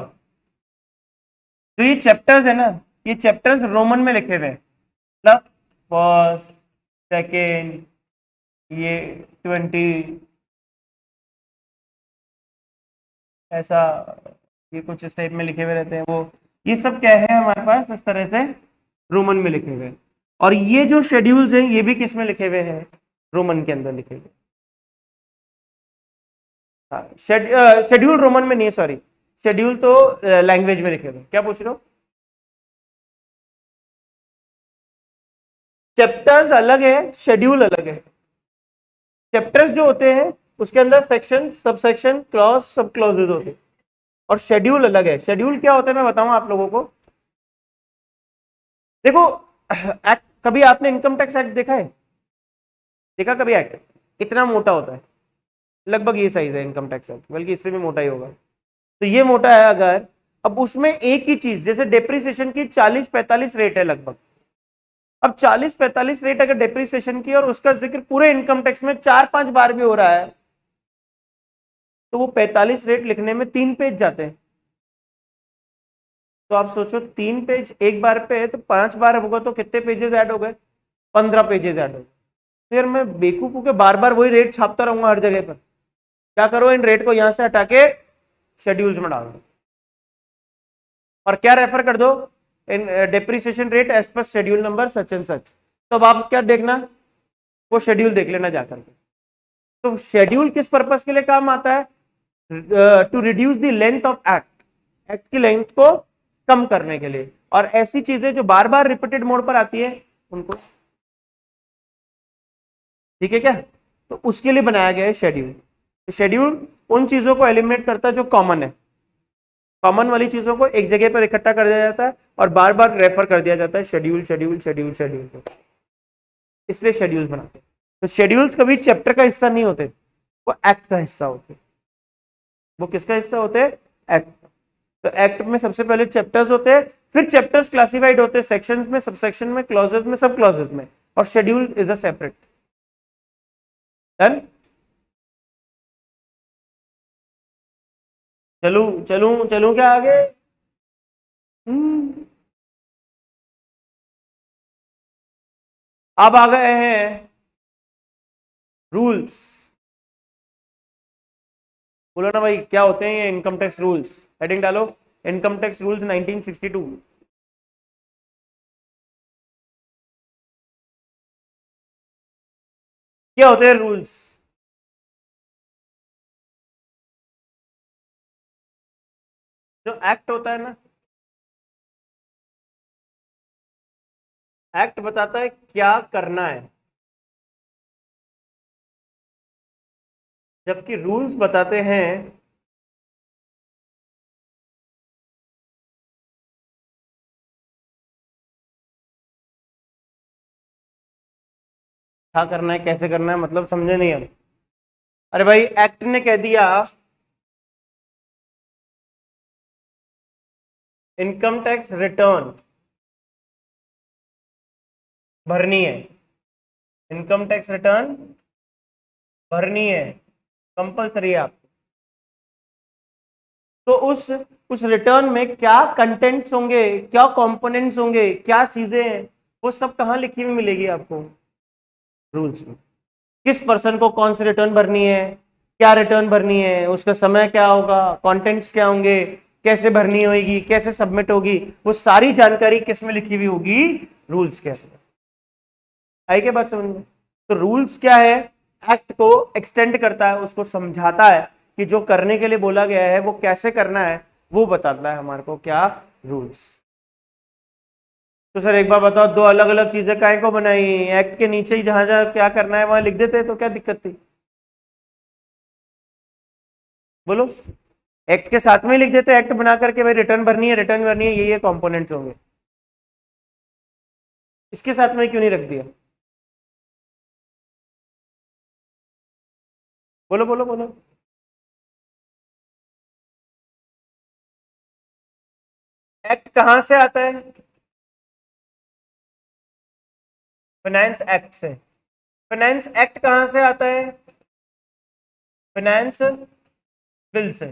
तो ये चैप्टर्स है ना, ये चैप्टर्स रोमन में लिखे हुए हैं, मतलब फर्स्ट, सेकेंड, ये 20, ऐसा ये कुछ इस टाइप में लिखे हुए रहते हैं वो, ये सब क्या है हमारे पास इस तरह से रोमन में लिखे हुए हैं। और ये जो शेड्यूल्स हैं ये भी किस में लिखे हुए हैं? रोमन के अंदर लिखे हुए। हाँ, शेड्यूल रोमन में नहीं है, सॉरी, शेड्यूल तो लैंग्वेज में लिखे हुए। क्या पूछ रहे हो? चैप्टर्स अलग है, शेड्यूल अलग है। चैप्टर्स जो होते हैं उसके अंदर सेक्शन, सब सेक्शन, क्लॉज, सब क्लॉजेज होते हैं, और शेड्यूल अलग है। शेड्यूल क्या होता है मैं बताऊं आप लोगों को। देखो, एक्ट, कभी आपने इनकम टैक्स एक्ट देखा है? देखा कभी एक्ट? इतना मोटा होता है, लगभग ये साइज है इनकम टैक्स एक्ट, बल्कि इससे भी मोटा ही होगा। तो ये मोटा है अगर, अब उसमें एक ही चीज, जैसे डेप्रिसिएशन की 40-45 रेट है लगभग, अब 40-45 रेट अगर डेप्रिसिएशन की और उसका जिक्र पूरे इनकम टैक्स में 4-5 बार भी हो रहा है, तो वो 45 रेट लिखने में 3 पेज जाते हैं। तो आप सोचो 3 पेज एक बार पे है, तो 5 बार होगा तो कितने पेजेस ऐड हो गए? 15 पेजेस ऐड हो गए। फिर मैं बेवकूफ हूं कि बार बार वही रेट छापता रहूंगा हर जगह पर। क्या करो, इन रेट को यहां से हटा के शेड्यूल्स में डाल दो, और क्या रेफर कर दो, in depreciation rate as per schedule number such and such. तो अब आप क्या देखना, वो शेड्यूल देख लेना जाकर के। तो शेड्यूल किस पर्पस के लिए काम आता है? To reduce the length of act, act की लेंथ को कम करने के लिए, और ऐसी चीजें जो बार बार रिपीटेड मोड पर आती है उनको, ठीक है क्या, तो उसके लिए बनाया गया है शेड्यूल। तो शेड्यूल उन चीजों को एलिमिनेट करता है जो कॉमन है, कॉमन वाली चीजों को एक जगह पर इकट्ठा कर दिया जाता है और बार बार रेफर कर दिया जाता है शेड्यूल शेड्यूल शेड्यूल शेड्यूल, इसलिए शेड्यूल्स बनाते हैं। तो शेड्यूल्स कभी चैप्टर का हिस्सा नहीं होते, वो एक्ट का हिस्सा होते। वो किसका हिस्सा होते हैं? एक्ट। तो एक्ट में सबसे पहले चैप्टर्स होते हैं, फिर चैप्टर्स क्लासिफाइड होते हैं सेक्शंस में, सब सेक्शन में, क्लॉजेस में, सब क्लॉजेस में, और schedule is a separate. Done? चलूं चलूं चलूं क्या आगे? हम्म, अब आ गए हैं रूल्स। बोलो ना भाई, क्या होते हैं ये इनकम टैक्स रूल्स? हेडिंग डालो, इनकम टैक्स रूल्स 1962। क्या होते हैं रूल्स? जो एक्ट होता है ना, एक्ट बताता है क्या करना है, जबकि रूल्स बताते हैं क्या करना है, कैसे करना है। मतलब समझे नहीं हम? अरे भाई, एक्ट ने कह दिया इनकम टैक्स रिटर्न भरनी है, इनकम टैक्स रिटर्न भरनी है, कंपलसरी है आप। तो उस रिटर्न में क्या कंटेंट्स होंगे, क्या कंपोनेंट्स होंगे, क्या चीजें हैं, वो सब कहाँ लिखी हुई मिलेगी आपको? रूल्स में। किस पर्सन को कौन सी रिटर्न भरनी है, क्या रिटर्न भरनी है, उसका समय क्या होगा, कंटेंट्स क्या होंगे, कैसे भरनी होगी, कैसे सबमिट होगी, वो सारी जानकारी किस में लिखी हुई होगी? रूल्स के अंदर। आई क्या बात समझ में? तो रूल्स क्या है? एक्ट को एक्सटेंड करता है, उसको समझाता है कि जो करने के लिए बोला गया है वो कैसे करना है, वो बताता है हमारे को क्या? रूल्स। तो सर एक बार बताओ, दो अलग अलग चीजें काहे को बनाई? एक्ट के नीचे ही जहां जहां क्या करना है वहां लिख देते तो क्या दिक्कत थी? बोलो, एक्ट के साथ में ही लिख देते, एक्ट बना करके भाई रिटर्न भरनी है, रिटर्न भरनी है, ये कंपोनेंट्स होंगे। इसके साथ में क्यों नहीं रख दिया? बोलो बोलो बोलो। एक्ट कहां से आता है? फाइनेंस एक्ट से। फाइनेंस एक्ट कहां से आता है? फाइनेंस बिल से।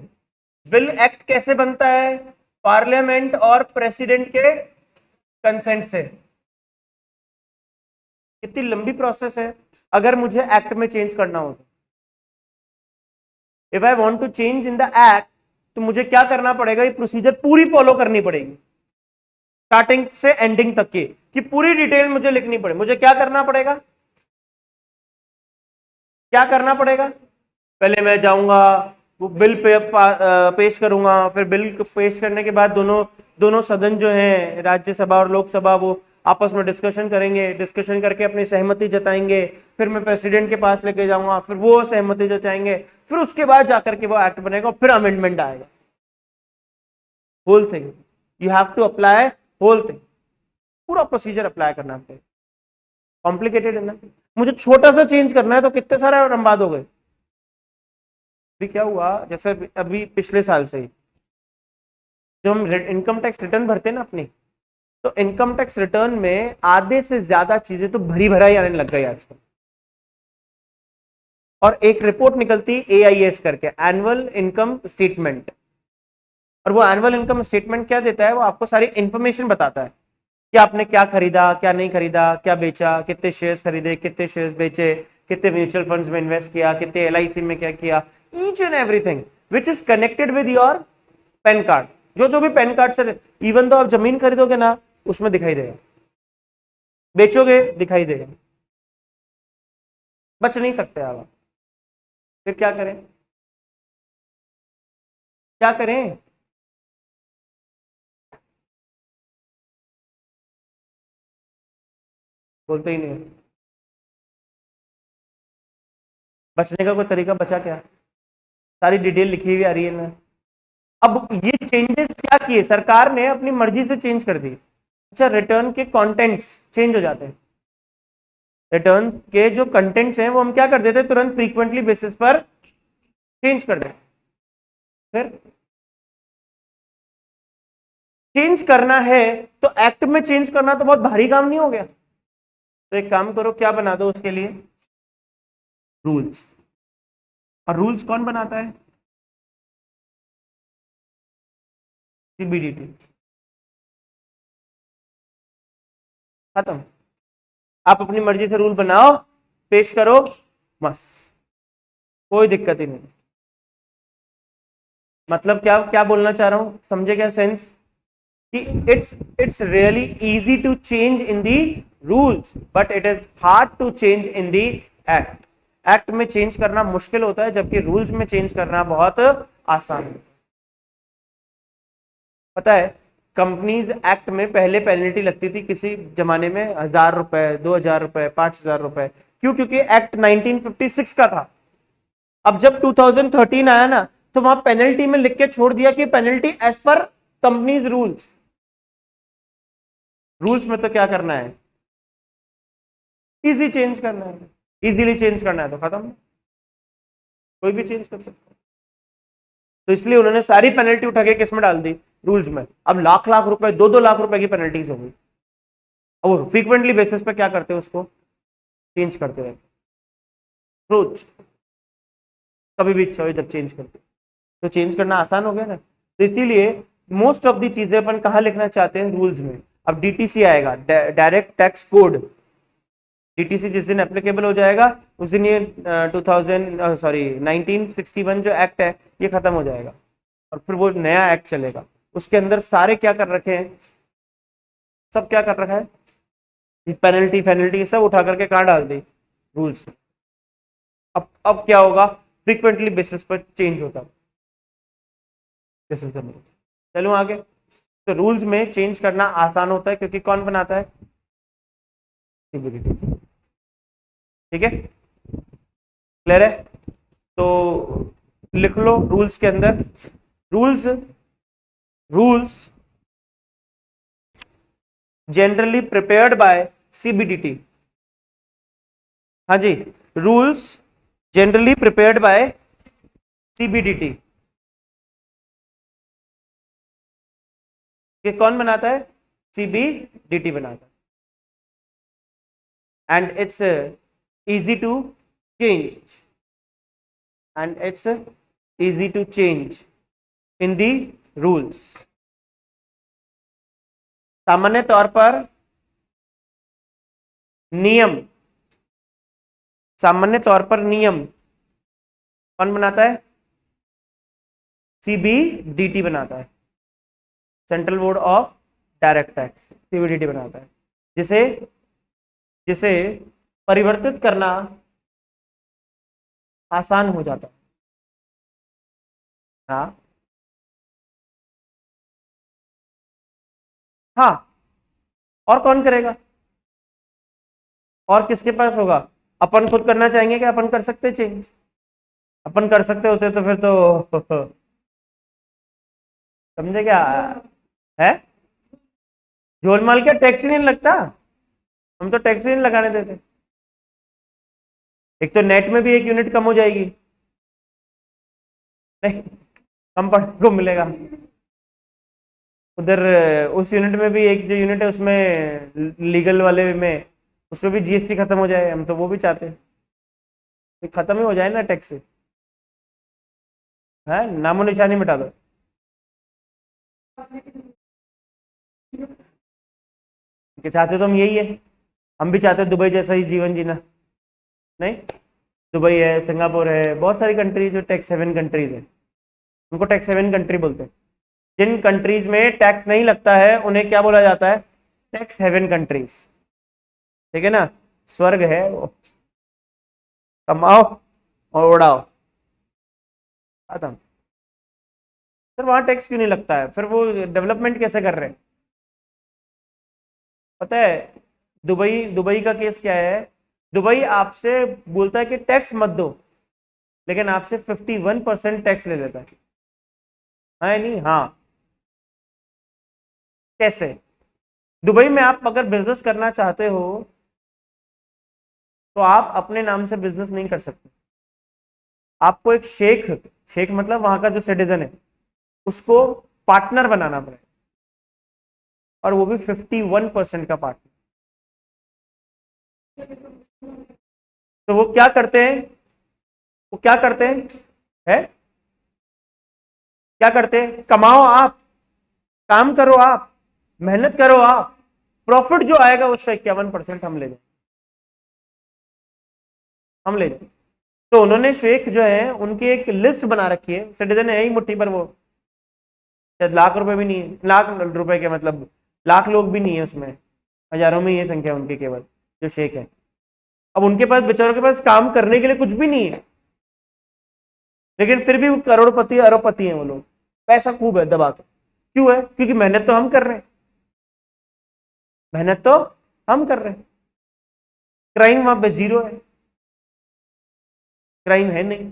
बिल एक्ट कैसे बनता है? पार्लियामेंट और प्रेसिडेंट के कंसेंट से। कितनी लंबी प्रोसेस है अगर मुझे एक्ट में चेंज करना हो तो। If I want to change in the act तो मुझे क्या करना पड़ेगा? ये प्रोसीजर पूरी फॉलो करनी पड़ेगी, स्टार्टिंग से एंडिंग तक की कि पूरी डिटेल मुझे लिखनी पड़े। मुझे क्या करना पड़ेगा? क्या करना पड़ेगा? पहले मैं जाऊंगा, वो बिल पेश करूंगा, फिर बिल पेश करने के बाद दोनों दोनों सदन जो है, राज्यसभा और लोकसभा, वो आपस में डिस्कशन करेंगे, डिस्कशन करके अपनी सहमति जताएंगे, फिर मैं प्रेसिडेंट के पास लेके जाऊंगा, फिर वो सहमति जताएंगे, फिर उसके बाद जाकर के वो एक्ट बनेगा, फिर अमेंडमेंट आएगा। Whole thing you have to apply, whole thing, पूरा प्रोसीजर अप्लाई करना पड़ेगा। कॉम्प्लिकेटेड है ना? मुझे छोटा सा चेंज करना है तो कितने सारे रंबाद हो गए। अभी क्या हुआ, जैसे अभी पिछले साल से ही जब हम इनकम टैक्स रिटर्न भरते हैं ना अपनी, तो इनकम टैक्स रिटर्न में आधे से ज्यादा चीजें तो भरी भराई आने लग गई आजकल। और एक रिपोर्ट निकलती AIS करके, एनुअल इनकम स्टेटमेंट, और वो एनुअल इनकम स्टेटमेंट क्या देता है? वो आपको सारी इंफॉर्मेशन बताता है कि आपने क्या खरीदा, क्या नहीं खरीदा, क्या बेचा, कितने शेयर्स खरीदे, कितने शेयर्स बेचे, कितने म्यूचुअल फंड्स में इन्वेस्ट किया, कितने LIC में क्या किया, each and everything which is connected with your pan card. जो जो भी पैन कार्ड से, इवन तो आप जमीन खरीदोगे ना, उसमें दिखाई देगा, बेचोगे दिखाई देगा, बच नहीं सकते आप। फिर क्या करें? क्या करें? बोलते ही नहीं। बचने का कोई तरीका बचा क्या? सारी डिटेल लिखी हुई आ रही है ना। अब ये चेंजेस क्या किए सरकार ने? अपनी मर्जी से चेंज कर दी। अच्छा, रिटर्न के कंटेंट्स चेंज हो जाते हैं। रिटर्न के जो कंटेंट्स हैं वो हम क्या कर देते हैं? तुरंत फ्रीक्वेंटली बेसिस पर चेंज कर देते। फिर चेंज करना है तो एक्ट में चेंज करना तो बहुत भारी काम नहीं हो गया? तो एक काम करो, क्या बना दो उसके लिए? रूल्स। और रूल्स कौन बनाता है? CBDT। खत्म। आप अपनी मर्जी से रूल बनाओ, पेश करो, बस, कोई दिक्कत ही नहीं। मतलब क्या क्या बोलना चाह रहा हूं, समझे क्या सेंस? कि it's really easy to change in the rules, but it is hard to change in the act. Act में चेंज करना मुश्किल होता है, जबकि रूल्स में चेंज करना बहुत आसान है। पता है, कंपनीज एक्ट में पहले पेनल्टी लगती थी किसी जमाने में 1,000 रुपए, 2,000 रुपए, 5,000 रुपए। क्यों? क्योंकि एक्ट 1956 का था। अब जब 2013 आया ना, तो वहां पेनल्टी में लिख के छोड़ दिया कि penalty as per companies rules. Rules में तो क्या करना है? इजी चेंज करना है, इजीली चेंज करना है तो खत्म, कोई भी चेंज कर सकता है। तो इसलिए उन्होंने सारी पेनल्टी उठा के किस में डाल दी? रूल्स में। अब लाख लाख रुपए, 2-2 लाख रुपए की पेनल्टीज हो गई। अब वो फ्रीक्वेंटली बेसिस पे क्या करते हैं? उसको चेंज करते रहते, रोज, कभी भी इच्छा हो जब चेंज करते। तो चेंज करना आसान हो गया ना। तो इसीलिए मोस्ट ऑफ दी चीजें अपन कहां लिखना चाहते हैं? रूल्स में। अब DTC आएगा, डायरेक्ट टैक्स कोड। DTC जिस दिन एप्लीकेबल हो जाएगा उस दिन ये 1961 जो एक्ट है ये खत्म हो जाएगा, और फिर वो नया एक्ट चलेगा। उसके अंदर सारे क्या कर रखे हैं? सब क्या कर रखा है? पेनल्टी फेनल्टी सब उठा करके कहां डाल दी? रूल्स। अब क्या होगा? फ्रीक्वेंटली बेसिस पर चेंज होता है। चलो आगे। तो रूल्स में चेंज करना आसान होता है क्योंकि कौन बनाता है? CBDT। ठीक है, क्लियर है? तो लिख लो रूल्स के अंदर, rules rules generally prepared by CBDT, हाँ जी, rules generally prepared by CBDT। ये कौन बनाता है? CBDT बनाता है। And it's easy to change, and it's easy to change in the rules। सामान्य तौर पर नियम, सामान्य तौर पर नियम कौन बनाता है? CBDT बनाता है, central board of direct tax CBDT बनाता है, जिसे जिसे परिवर्तित करना आसान हो जाता है। हाँ हाँ, और कौन करेगा? और किसके पास होगा? अपन खुद करना चाहेंगे क्या? अपन कर सकते चेंज? अपन कर सकते होते तो फिर तो समझे क्या है? झोलमाल क्या टैक्स ही नहीं लगता? हम तो टैक्स ही नहीं लगाने देते। एक तो नेट में भी 1 यूनिट कम हो जाएगी, नहीं कम पढ़ने को मिलेगा। उधर उस यूनिट में भी एक जो यूनिट है उसमें लीगल वाले में, उसमें भी GST खत्म हो जाए। हम तो वो भी चाहते हैं खत्म ही हो जाए ना टैक्स से, है नामो निशानी मिटा दो। चाहते तो हम यही है, हम भी चाहते हैं दुबई जैसा ही जीवन जीना। नहीं, दुबई है, सिंगापुर है, बहुत सारी कंट्री जो टैक्स हेवन कंट्रीज है, उनको टैक्स हेवन कंट्री बोलते हैं। जिन कंट्रीज में टैक्स नहीं लगता है उन्हें क्या बोला जाता है? Tax haven countries. ठीक है ना, स्वर्ग है वो, कमाओ और उड़ाओ, खत्म। सर वहां टैक्स क्यों नहीं लगता है? फिर वो डेवलपमेंट कैसे कर रहे हैं? पता है दुबई, दुबई का केस क्या है? दुबई आपसे बोलता है कि टैक्स मत दो, लेकिन आपसे 51% टैक्स ले लेता है नहीं? हाँ, कैसे? दुबई में आप अगर बिजनेस करना चाहते हो तो आप अपने नाम से बिजनेस नहीं कर सकते। आपको एक शेख, शेख मतलब वहां का जो सिटीजन है, उसको पार्टनर बनाना पड़ेगा, और वो भी 51% का पार्टनर। तो वो क्या करते हैं? वो क्या करते हैं? है क्या करते हैं? कमाओ आप, काम करो आप, मेहनत करो आप, प्रॉफिट जो आएगा उसका 51% हम ले लें, हम ले लें। तो उन्होंने शेख जो है उनकी एक लिस्ट बना रखी है, सिटीजन है ही मुट्ठी पर, वो शायद लाख रुपए भी नहीं है, लाख रुपए के मतलब लाख लोग भी नहीं है उसमें, हजारों में ये संख्या उनकी केवल जो शेख है। अब उनके पास, बेचारों के पास काम करने के लिए कुछ भी नहीं है, लेकिन फिर भी वो करोड़पति अरबपति हैं वो लोग, पैसा खूब है दबा के। क्यों है? क्योंकि मेहनत तो हम कर रहे हैं, मेहनत तो हम कर रहे हैं। क्राइम वहां पे 0 है, क्राइम है नहीं,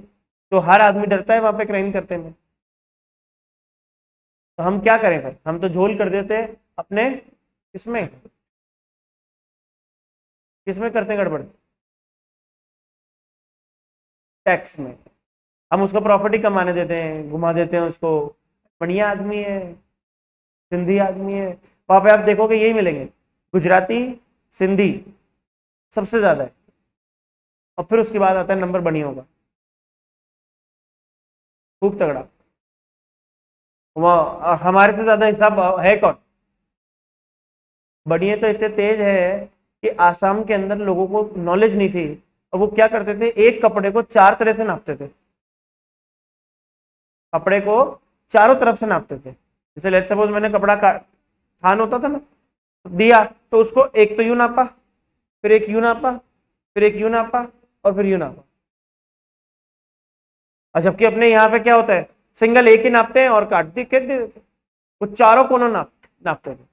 तो हर आदमी डरता है वहां पे क्राइम करते में। तो हम क्या करें फिर? हम तो झोल कर देते हैं अपने, किसमें किसमें करते हैं गड़बड़? टैक्स में। हम उसको प्रॉफिट ही कमाने देते हैं, घुमा देते हैं उसको। बढ़िया आदमी है, सिंधी आदमी है, वहां पे आप देखोगे यही मिलेंगे, गुजराती, सिंधी सबसे ज्यादा है, और फिर उसके बाद आता है नंबर बढ़िया होगा, खूब तगड़ा। वह हमारे से ज्यादा हिसाब है कौन? बढ़िया तो इतने तेज है कि आसाम के अंदर लोगों को नॉलेज नहीं थी, और वो क्या करते थे? एक कपड़े को 4 तरह से नापते थे, कपड़े को चारों तरफ से नापते थे। जैसे लेट्स सपोज मैंने कपड़ा का थान होता था ना, दिया तो उसको एक तो यूं नापा, फिर एक यूं नापा, फिर एक यूं नापा, और फिर यूं नापा। और जबकि अपने यहाँ पे क्या होता है? सिंगल एक ही नापते हैं और काट दे दे देते। वो चारों कोनों नापते थे,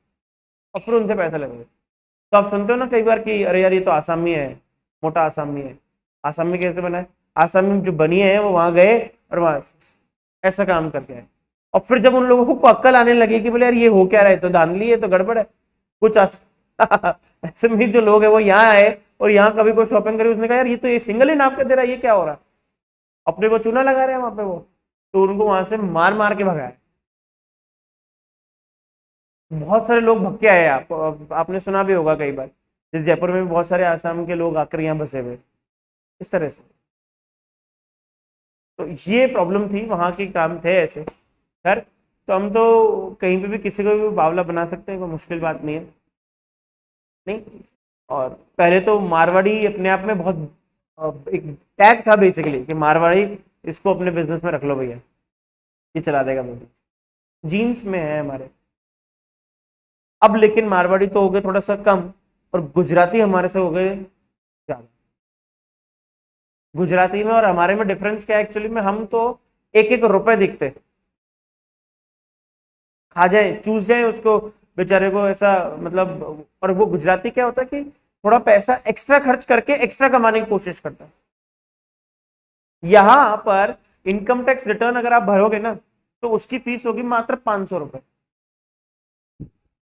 और फिर उनसे पैसा लेते थे। तो आप सुनते हो ना कई बार कि अरे यार ये तो आसामी है, मोटा आसामी है। आसामी कैसे बना है? आसामी जो बनी है वो वहां गए और वहां ऐसा काम करके आए, और फिर जब उन लोगों को अक्ल आने लगी कि बोले यार ये हो क्या रहा है, तो धांधली है, तो गड़बड़ है, कुछ ऐसे में जो लोग है वो यहाँ आए और यहाँ कभी कोई शॉपिंग करी, उसने कहा यार ये तो ये सिंगल ही नाप के दे रहा है, ये क्या हो रहा है, अपने को चूना लगा रहे हैं वहां पे वो। तो उनको वहां से मार मार के भगाया। बहुत सारे लोग भग के आए, आपने सुना भी होगा कई बार, जिस जयपुर में भी बहुत सारे आसाम के लोग आकर यहाँ बसे हुए इस तरह से। तो ये प्रॉब्लम थी, वहां के काम थे ऐसे। खैर, तो हम तो कहीं पे भी किसी को भी बावला बना सकते हैं, कोई मुश्किल बात नहीं है। नहीं, और पहले तो मारवाड़ी अपने आप में बहुत एक टैग था बेसिकली कि मारवाड़ी, इसको अपने बिजनेस में रख लो भैया, ये चला देगा बिजनेस, जीन्स में है हमारे। अब लेकिन मारवाड़ी तो हो गए थोड़ा सा कम, और गुजराती हमारे से हो गए ज्यादा। गुजराती में और हमारे में डिफरेंस क्या है एक्चुअली में, हम तो एक एक रुपए दिखते, खा जाए चूस जाए उसको बेचारे को ऐसा, मतलब। और वो गुजराती क्या होता है कि थोड़ा पैसा एक्स्ट्रा खर्च करके एक्स्ट्रा कमाने की कोशिश करता है। यहां पर इनकम टैक्स रिटर्न अगर आप भरोगे ना, तो उसकी फीस होगी मात्र 500 रुपए,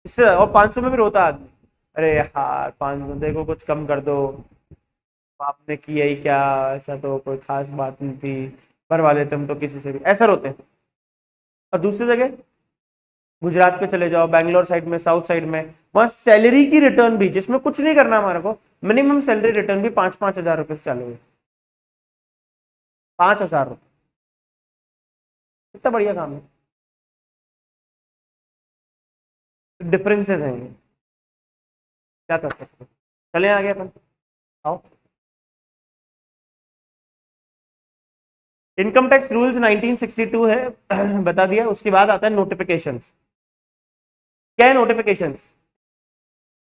इससे, और 500 में भी रोता आदमी, अरे यार 500 देखो कुछ कम कर दो, आपने किया ही क्या, ऐसा तो कोई खास बात नहीं थी, भरवा लेते हम तो किसी से भी, ऐसा रोते हैं। और दूसरी जगह गुजरात पे चले जाओ, बैंगलोर साइड में, साउथ साइड में, वहां सैलरी की रिटर्न भी, जिसमें कुछ नहीं करना हमारे को, मिनिमम सैलरी रिटर्न भी 5-5 हजार रुपए से चालू है। 5 हजार रुपये, कितना बढ़िया काम है। डिफरेंसेस हैं ये, क्या कर सकते हैं। चले आगे अपन, आओ। इनकम टैक्स रूल्स 1962 है, बता दिया। उसके बाद आता है नोटिफिकेशंस। क्या है notifications?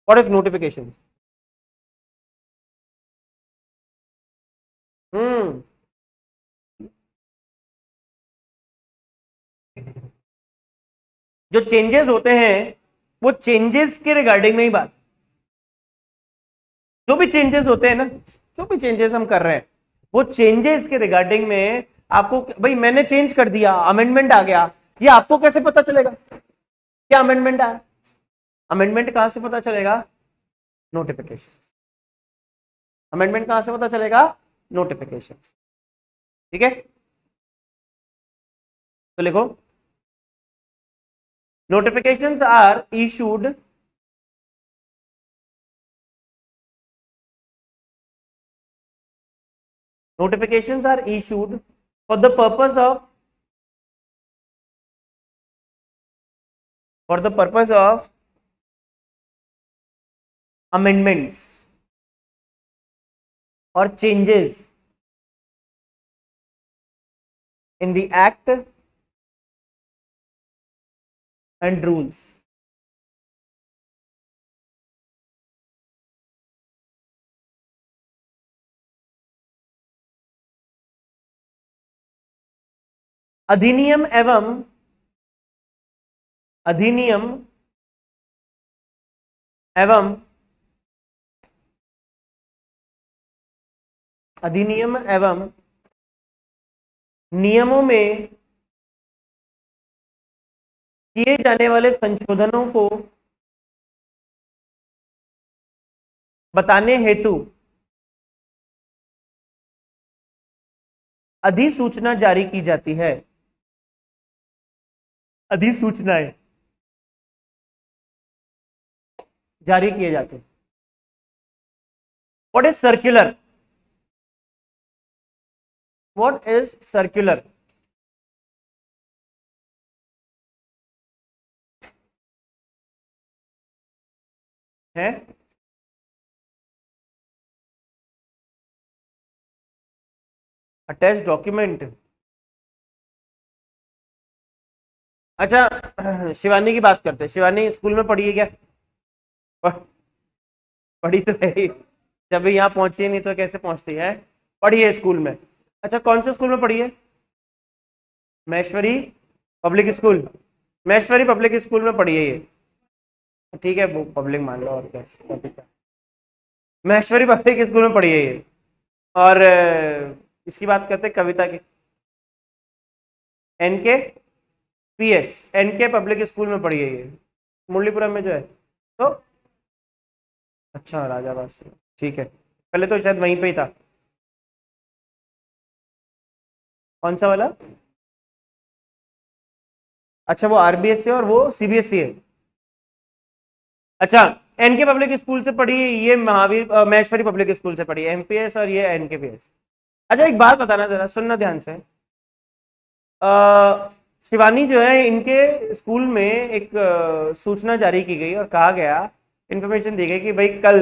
What is notification? Hmm जो चेंजेस होते हैं, वो चेंजेस के रिगार्डिंग में ही बात, जो भी चेंजेस होते हैं ना, जो भी चेंजेस हम कर रहे हैं, वो चेंजेस के रिगार्डिंग में आपको, भाई मैंने चेंज कर दिया, अमेंडमेंट आ गया, ये आपको कैसे पता चलेगा क्या अमेंडमेंट आया? अमेंडमेंट कहां से पता चलेगा? नोटिफिकेशन। अमेंडमेंट कहां से पता चलेगा? नोटिफिकेशन। ठीक है, तो लिखो, notifications are issued notifications are issued for the purpose of for the purpose of amendments or changes in the act and rules. अधिनियम एवं अधिनियम एवं अधिनियम एवं नियमों में किए जाने वाले संशोधनों को बताने हेतु अधिसूचना जारी की जाती है। अधिसूचनाएं जारी किए जाते हैं। What is circular? What is circular? है अटैच डॉक्यूमेंट। अच्छा, शिवानी की बात करते हैं। शिवानी स्कूल में पढ़ी है क्या? पढ़ी तो है ही, जब यहाँ पहुंची नहीं तो कैसे पहुंचती है? पढ़ी है स्कूल में। अच्छा, कौन से स्कूल में पढ़ी है? Maheshwari public school. Maheshwari public school में पढ़ी है ये, ठीक है, वो पब्लिक मान लो, और क्या। महेश्वरी पब्लिक स्कूल में पढ़ी है ये। और इसकी बात करते हैं कविता की। NK PS, NK public school में पढ़ी है ये, मुरलीपुरम में जो है। तो अच्छा राजाबाद से, ठीक है, पहले तो शायद वहीं पे ही था। कौन सा वाला? अच्छा वो आरबीएस है और वो सीबीएसई है। अच्छा, एनके पब्लिक स्कूल से पढ़ी, ये महावीर महेश्वरी पब्लिक स्कूल से पढ़ी, एमपीएस और ये एनकेपीएस। अच्छा एक बात बताना, जरा सुनना ध्यान से। शिवानी जो है, इनके स्कूल में एक सूचना जारी की गई और कहा गया, इंफॉर्मेशन दी गई कि भाई कल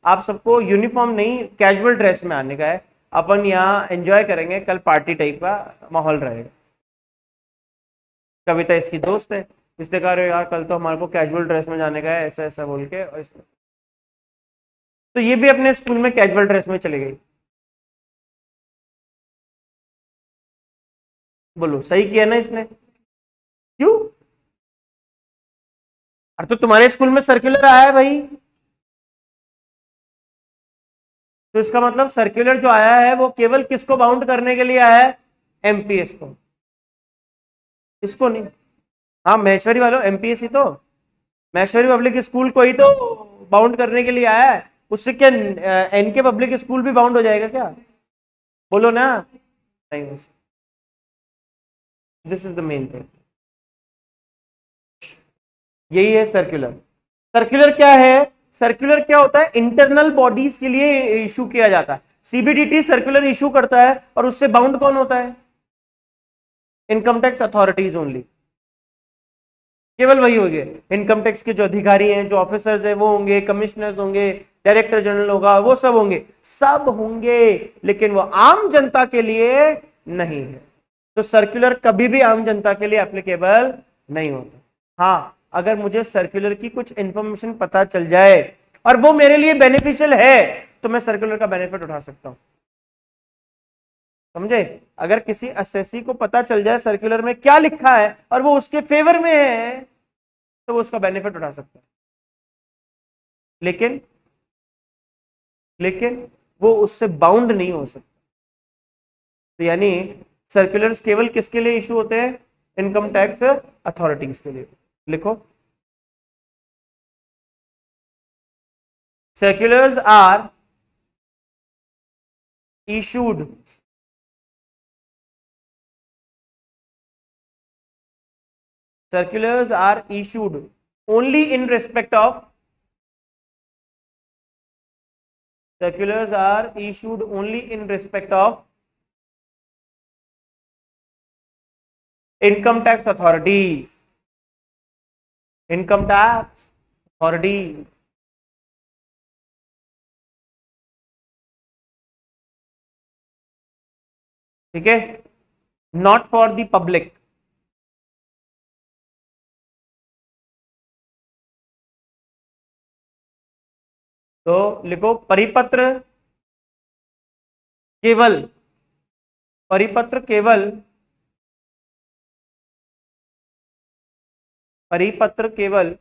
आप सबको यूनिफॉर्म नहीं कैजुअल ड्रेस में आने का है, अपन यहाँ एंजॉय करेंगे, कल पार्टी टाइप का माहौल रहेगा। कविता इसकी दोस्त है, इसने कहा यार कल तो हमारे को कैजुअल ड्रेस में जाने का है, ऐसा ऐसा बोल के, और तो ये भी अपने स्कूल में कैजुअल ड्रेस में चली गई। बोलो सही किया ना इसने? क्यों? अरे तो तुम्हारे स्कूल में सर्कुलर आया है भाई, तो इसका मतलब सर्कुलर जो आया है वो केवल किसको बाउंड करने के लिए आया है? एमपीएस को, इसको नहीं। हाँ महेश्वरी वालों, एमपीएस ही तो, महेश्वरी पब्लिक स्कूल को ही तो बाउंड करने के लिए आया है। उससे क्या एनके पब्लिक स्कूल भी बाउंड हो जाएगा क्या? बोलो ना। नहीं हो सकता। This is the main thing, यही है सर्कुलर। सर्कुलर क्या है? सर्कुलर क्या होता है? इंटरनल बॉडीज के लिए इशू किया जाता है। सीबीडीटी सर्कुलर इशू करता है और उससे बाउंड कौन होता है? इनकम टैक्स अथॉरिटीज ओनली, केवल वही होंगे। इनकम टैक्स के जो अधिकारी हैं, जो ऑफिसर्स हैं, वो होंगे, कमिश्नर्स होंगे, डायरेक्टर जनरल होगा, वो सब होंगे, सब होंगे, लेकिन वो आम जनता के लिए नहीं है। तो सर्कुलर कभी भी आम जनता के लिए एप्लीकेबल नहीं होता। हाँ, अगर मुझे सर्कुलर की कुछ इंफॉर्मेशन पता चल जाए और वो मेरे लिए बेनिफिशियल है, तो मैं सर्कुलर का बेनिफिट उठा सकता हूं। समझे? अगर किसी एसएससी को पता चल जाए सर्कुलर में क्या लिखा है और वो उसके फेवर में है, तो वो उसका बेनिफिट उठा सकता है। लेकिन लेकिन वो उससे बाउंड नहीं हो सकता। तो यानी सर्कुलर्स केवल किसके लिए इशू होते हैं? इनकम टैक्स अथॉरिटीज के लिए। लिखो, circulars are issued circulars are issued only in respect of circulars are issued only in respect of income tax authorities, income tax authorities। ठीक है, नॉट फॉर द पब्लिक। तो लिखो, परिपत्र केवल, परिपत्र केवल, परिपत्र केवल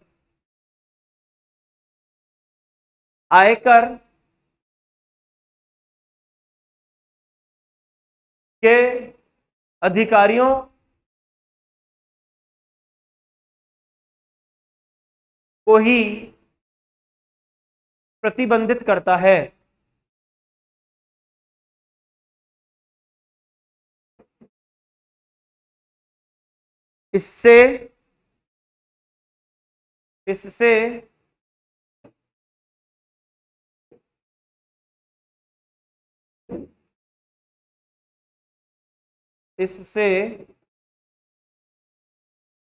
आयकर के अधिकारियों को ही प्रतिबंधित करता है। इससे इससे इससे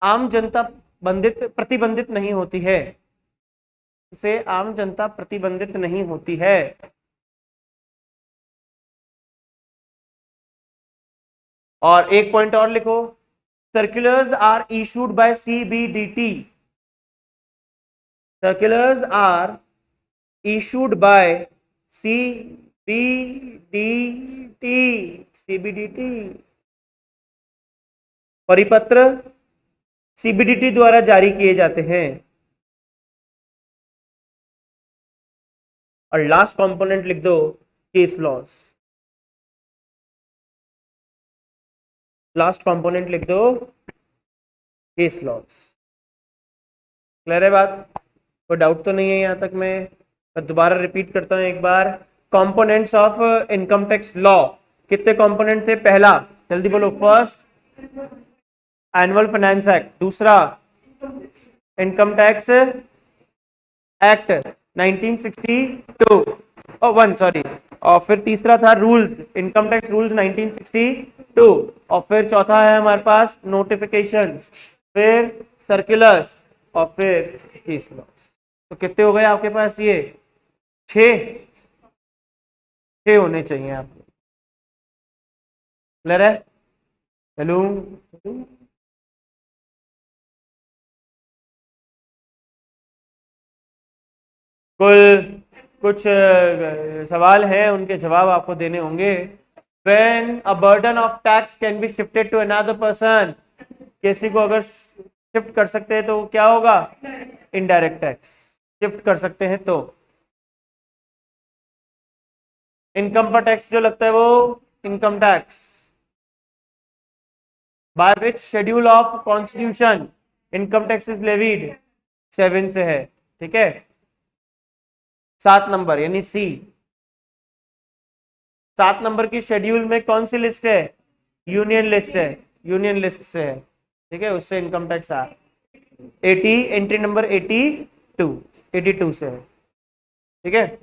आम जनता प्रतिबंधित नहीं होती है, इससे आम जनता प्रतिबंधित नहीं होती है। और एक पॉइंट और लिखो, circulars are issued by CBDT, circulars are issued by CBDT, CBDT, परिपत्र सीबीडीटी द्वारा जारी किए जाते हैं। और लास्ट कंपोनेंट लिख दो, केस लॉस, लास्ट कंपोनेंट लिख दो, केस लॉस। क्लियर है बात? कोई डाउट तो नहीं है यहां तक में? मैं दोबारा रिपीट करता हूं एक बार। Components of income tax law, कितने कंपोनेंट थे? पहला, जल्दी बोलो, फर्स्ट एनुअल फाइनेंस एक्ट, दूसरा इनकम टैक्स एक्ट 1962 और वन सॉरी, और फिर तीसरा था रूल्स, इनकम टैक्स रूल्स 1962, और फिर चौथा है हमारे पास नोटिफिकेशन, फिर सर्कुलर्स, और फिर केस लॉ। तो कितने हो गए आपके पास? ये 6 होने चाहिए आपके। क्लियर है? हेलो, कुल कुछ सवाल हैं, उनके जवाब आपको देने होंगे। When a burden of tax can be shifted to another person, किसी को अगर शिफ्ट कर सकते हैं तो क्या होगा? Indirect tax. शिफ्ट कर सकते हैं तो इनकम पर टैक्स जो लगता है वो income tax. By which schedule of constitution income tax is levied? 7 से है, ठीक है। 7 नंबर यानी सी। 7 नंबर की शेड्यूल में कौन सी लिस्ट है? यूनियन लिस्ट है, यूनियन लिस्ट से है, ठीक है, उससे इनकम टैक्स आ 80, एंट्री नंबर 82 से है, ठीक है।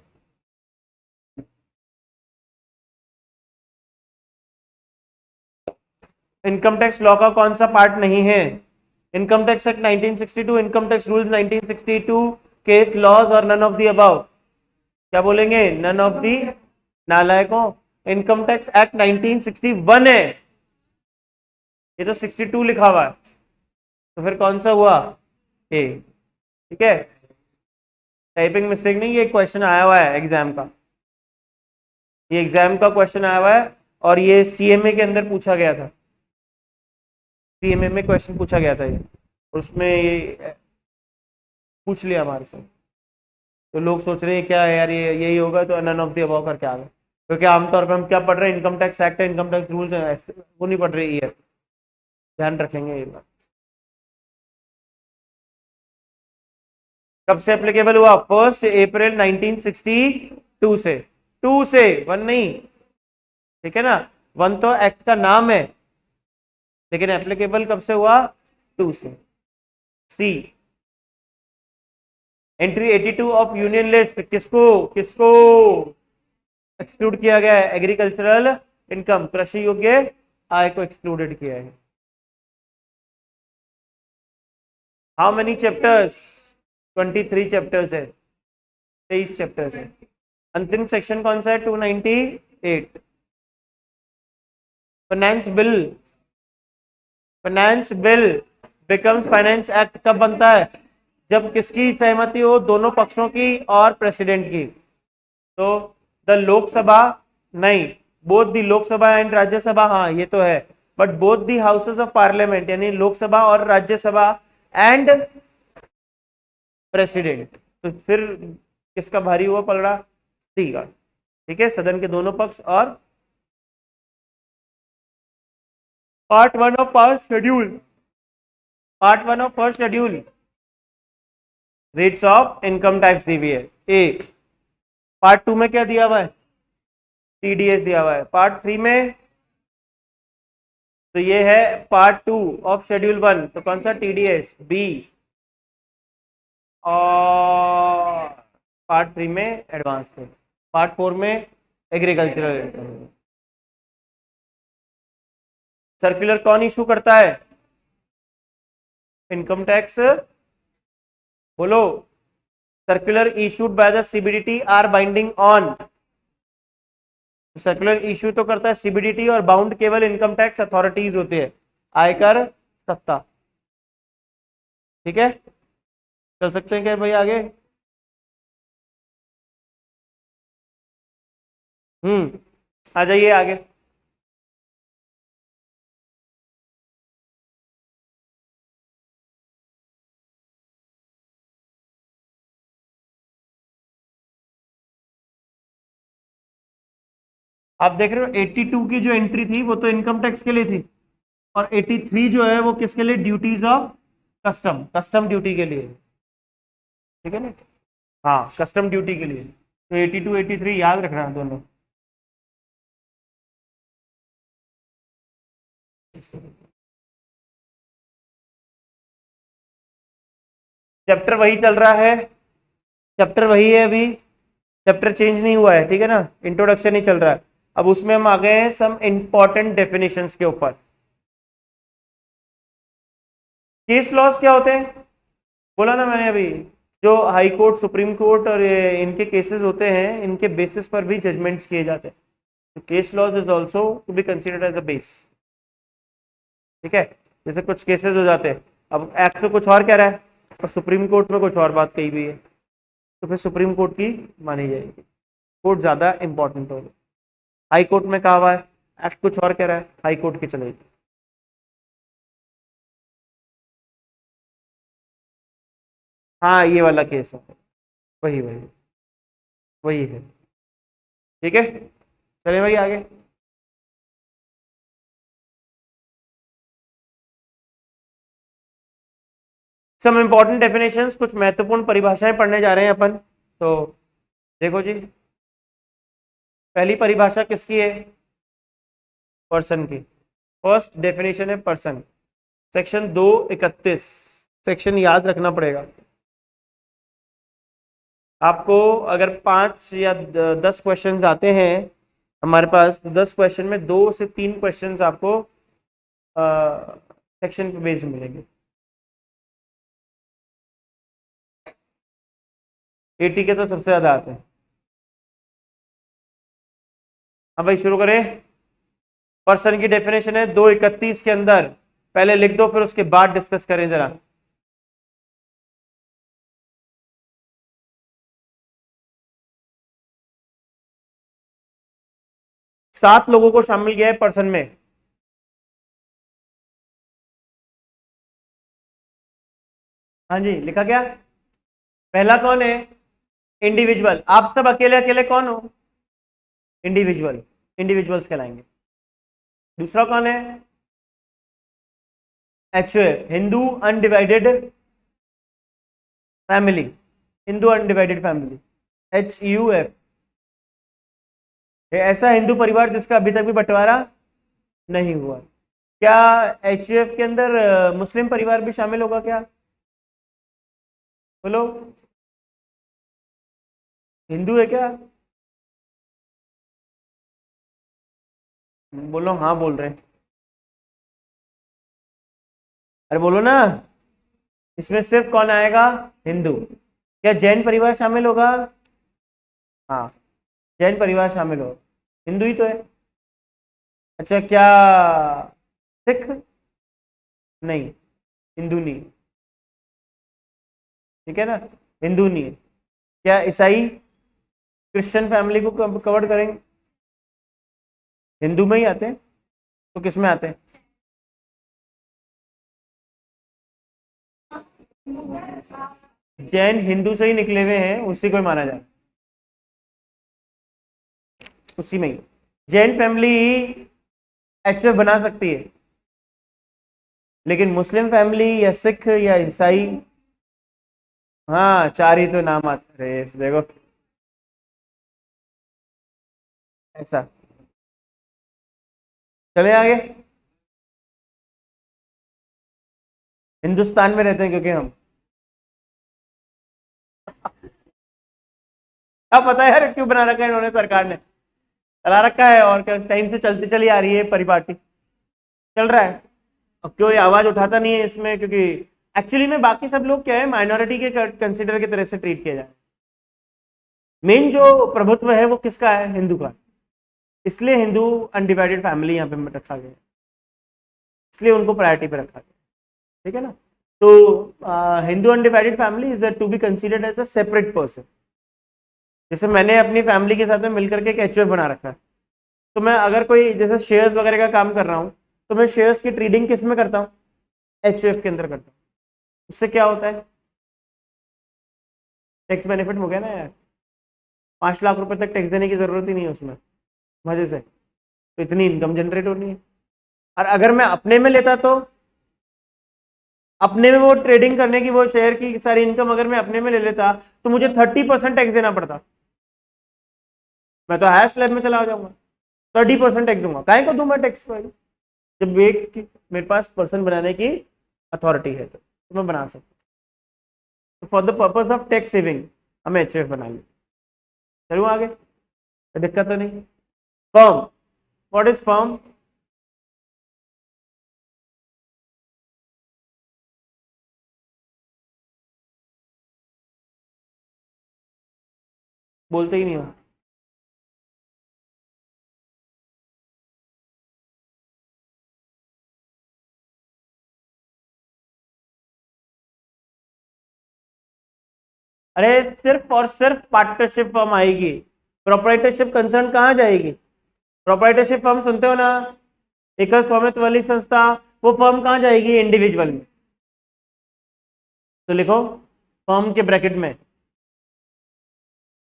इनकम टैक्स लॉ का कौन सा पार्ट नहीं है? Income tax act 1962, income tax rules 1962, case laws और नन ऑफ द अबव। क्या बोलेंगे? नन ऑफ दी नालायकों। इनकम टैक्स एक्ट 1961 है, ये तो 62 लिखा हुआ है, तो फिर कौन सा हुआ? ए, ठीक है। टाइपिंग मिस्टेक नहीं, ये क्वेश्चन आया हुआ है एग्जाम का, ये एग्जाम का क्वेश्चन आया हुआ है, और ये सीएमए के अंदर पूछा गया था, सीएमए में क्वेश्चन पूछा गया था ये, उसमें ये पूछ लिया हमारे से। तो लोग सोच रहे हैं क्या है यार, ये यही होगा, तो नन ऑफ द अबव करके आ गए, क्योंकि आमतौर पर हम क्या पढ़ रहे हैं? Income tax act, income tax rules, वो नहीं पढ़ रहे ईयर। ध्यान रखेंगे ये बात। कब से एप्लीकेबल हुआ? 1 अप्रैल 1962 से। 2 से, 1 नहीं, ठीक है ना। 1 तो एक्ट का नाम है, लेकिन एप्लीकेबल कब से हुआ? 2 से। सी, एंट्री 82 ऑफ यूनियन लिस्ट, किसको किसको एक्सक्लूड किया गया है? एग्रीकल्चरल इनकम, कृषि योग्य आय को एक्सक्लूडेड किया है। How many chapters? 23 चैप्टर्स है, 23 चैप्टर्स है। अंतिम सेक्शन कौन सा है? 298। Finance bill, finance bill becomes finance act कब बनता है? जब किसकी सहमति हो? दोनों पक्षों की और प्रेसिडेंट की। तो द लोकसभा नहीं, both the Lok Sabha and Rajya Sabha, हाँ ये तो है, but both the houses of parliament, यानी लोकसभा और राज्यसभा एंड प्रेसिडेंट, तो फिर किसका भारी हुआ पलड़ा? सी का, ठीक है, सदन के दोनों पक्ष। और part 1 of first schedule, part 1 of first schedule rates of income tax दी हुई है ए। पार्ट 2 में क्या दिया हुआ है? टीडीएस दिया हुआ है। पार्ट 3 में तो ये है पार्ट 2 ऑफ शेड्यूल 1, तो कौन सा? TDS B. और पार्ट 3 में एडवांस टैक्स, पार्ट 4 में एग्रीकल्चरल। सर्कुलर कौन इशू करता है? इनकम टैक्स, बोलो। Circular issued by the CBDT are binding on, circular issue तो करता है सीबीडीटी, और बाउंड केवल इनकम टैक्स अथॉरिटीज होते हैं, आयकर सत्ता, ठीक है। चल सकते हैं क्या भाई आगे? आ जाइए आगे। आप देख रहे हो 82 की जो एंट्री थी वो तो इनकम टैक्स के लिए थी, और 83 जो है वो किसके लिए? Duties of custom, custom duty के लिए, ठीक है ना। हाँ, कस्टम ड्यूटी के लिए तो 82 83 याद रखना दोनों। चैप्टर वही चल रहा है, चैप्टर वही है अभी, चैप्टर चेंज नहीं हुआ है, ठीक है ना, इंट्रोडक्शन ही चल रहा है। अब उसमें हम आ गए हैं सम इंपॉर्टेंट डेफिनेशंस के ऊपर। केस लॉस क्या होते हैं, बोला ना मैंने अभी, जो हाई कोर्ट, सुप्रीम कोर्ट और इनके केसेस होते हैं, इनके बेसिस पर भी जजमेंट्स किए जाते हैं। तो case laws is also to be considered as a base, ठीक है। जैसे कुछ केसेस हो जाते हैं, अब एक्ट में कुछ और कह रहा है और सुप्रीम कोर्ट में कुछ और बात कही हुई है, तो फिर सुप्रीम कोर्ट की मानी जाएगी, कोर्ट ज्यादा इंपॉर्टेंट होगी। हाई कोर्ट में कहा हुआ है, एक्ट कुछ और कह रहा है, हाई कोर्ट की चलेगी। हाँ, ये वाला केस है, वही वही वही है, ठीक है। चलिए भाई आगे। सम इंपॉर्टेंट डेफिनेशंस, कुछ महत्वपूर्ण परिभाषाएं पढ़ने जा रहे हैं अपन। तो देखो जी, पहली परिभाषा किसकी है, पर्सन की। फर्स्ट डेफिनेशन है पर्सन, सेक्शन 231, सेक्शन याद रखना पड़ेगा आपको। अगर 5 या 10 क्वेश्चन आते हैं हमारे पास, तो 10 क्वेश्चन में 2 से 3 क्वेश्चन आपको सेक्शन पे बेस्ड मिलेंगे। 80 के तो सबसे ज्यादा आते हैं। अब भाई शुरू करें। पर्सन की डेफिनेशन है 231 के अंदर, पहले लिख दो फिर उसके बाद डिस्कस करें जरा। सात लोगों को शामिल किया है पर्सन में। हाँ जी, लिखा क्या? पहला कौन है? इंडिविजुअल। आप सब अकेले अकेले कौन हो? इंडिविजुअल, इंडिविजुअल्स कहलाएंगे। दूसरा कौन है? HUF, Hindu undivided family, Hindu undivided family, HUF। ऐसा हिंदू परिवार जिसका अभी तक भी बंटवारा नहीं हुआ। क्या HUF के अंदर मुस्लिम परिवार भी शामिल होगा क्या? बोलो, हिंदू है क्या? बोलो हाँ बोल रहे हैं। अरे बोलो ना, इसमें सिर्फ कौन आएगा? हिंदू। क्या जैन परिवार शामिल होगा? हाँ, जैन परिवार शामिल होगा, हिंदू ही तो है। अच्छा, क्या सिख? नहीं, हिंदू नहीं, ठीक है ना, हिंदू नहीं है। क्या ईसाई, क्रिश्चियन फैमिली को कवर करेंगे? हिंदू में ही आते हैं, तो किस में आते हैं? जैन हिंदू से ही निकले हुए हैं, उसी को ही माना जाए, उसी में ही जैन फैमिली HUF बना सकती है, लेकिन मुस्लिम फैमिली या सिख या ईसाई, हाँ, चार ही तो नाम आते रहे देखो, ऐसा। चले आगे। हिंदुस्तान में रहते हैं क्योंकि हम, अब पता है यार क्यों बना रखा है इन्होंने, सरकार ने चला रखा है, और क्या उस टाइम से चलती चली आ रही है परिपाटी, चल रहा है। अब क्यों ये आवाज उठाता नहीं है इसमें, क्योंकि एक्चुअली में बाकी सब लोग क्या है, माइनॉरिटी के कंसिडर की तरह से ट्रीट किया जाए। मेन जो प्रभुत्व है वो किसका है? हिंदू का। इसलिए हिंदू अनडिवाइडेड फैमिली यहाँ पे रखा गया, इसलिए उनको प्रायोरिटी पे रखा गया, ठीक है ना। तो Hindu undivided family is to be considered as a separate person. जैसे मैंने अपनी फैमिली के साथ में मिलकर के एक HUF बना रखा है, तो मैं अगर कोई जैसे शेयर्स वगैरह का काम कर रहा हूँ, तो मैं शेयर्स की ट्रेडिंग किस में करता हूँ? HUF के अंदर करता हूँ। उससे क्या होता है? टैक्स बेनिफिट हो गया ना यार, 5 लाख रुपए तक टैक्स देने की जरूरत ही नहीं है उसमें, मजे से, तो इतनी इनकम जनरेट होनी है। और अगर मैं अपने में लेता तो अपने में वो ट्रेडिंग करने की वो शेयर की सारी इनकम अगर मैं अपने में ले लेता तो मुझे 30% टैक्स देना पड़ता, मैं तो हायर स्लैब में चला जाऊंगा। 30% टैक्स दूंगा, काहे को दूंगा टैक्स भाई? जब एक मेरे पास पर्सन बनाने की अथॉरिटी है तो मैं बना सकता हूँ। For the purpose of tax saving हमें एचयूएफ बना लिया। चलो आगे, कोई दिक्कत तो नहीं। Firm, what is firm? बोलते ही नहीं हो। अरे सिर्फ और सिर्फ पार्टनरशिप फर्म आएगी, प्रोप्राइटरशिप कंसर्न कहाँ जाएगी? प्रोप्राइटरशिप फर्म सुनते हो ना, एकल स्वामित्व वाली संस्था, वो फर्म कहाँ जाएगी? इंडिविजुअल में। तो लिखो फर्म के ब्रैकेट में,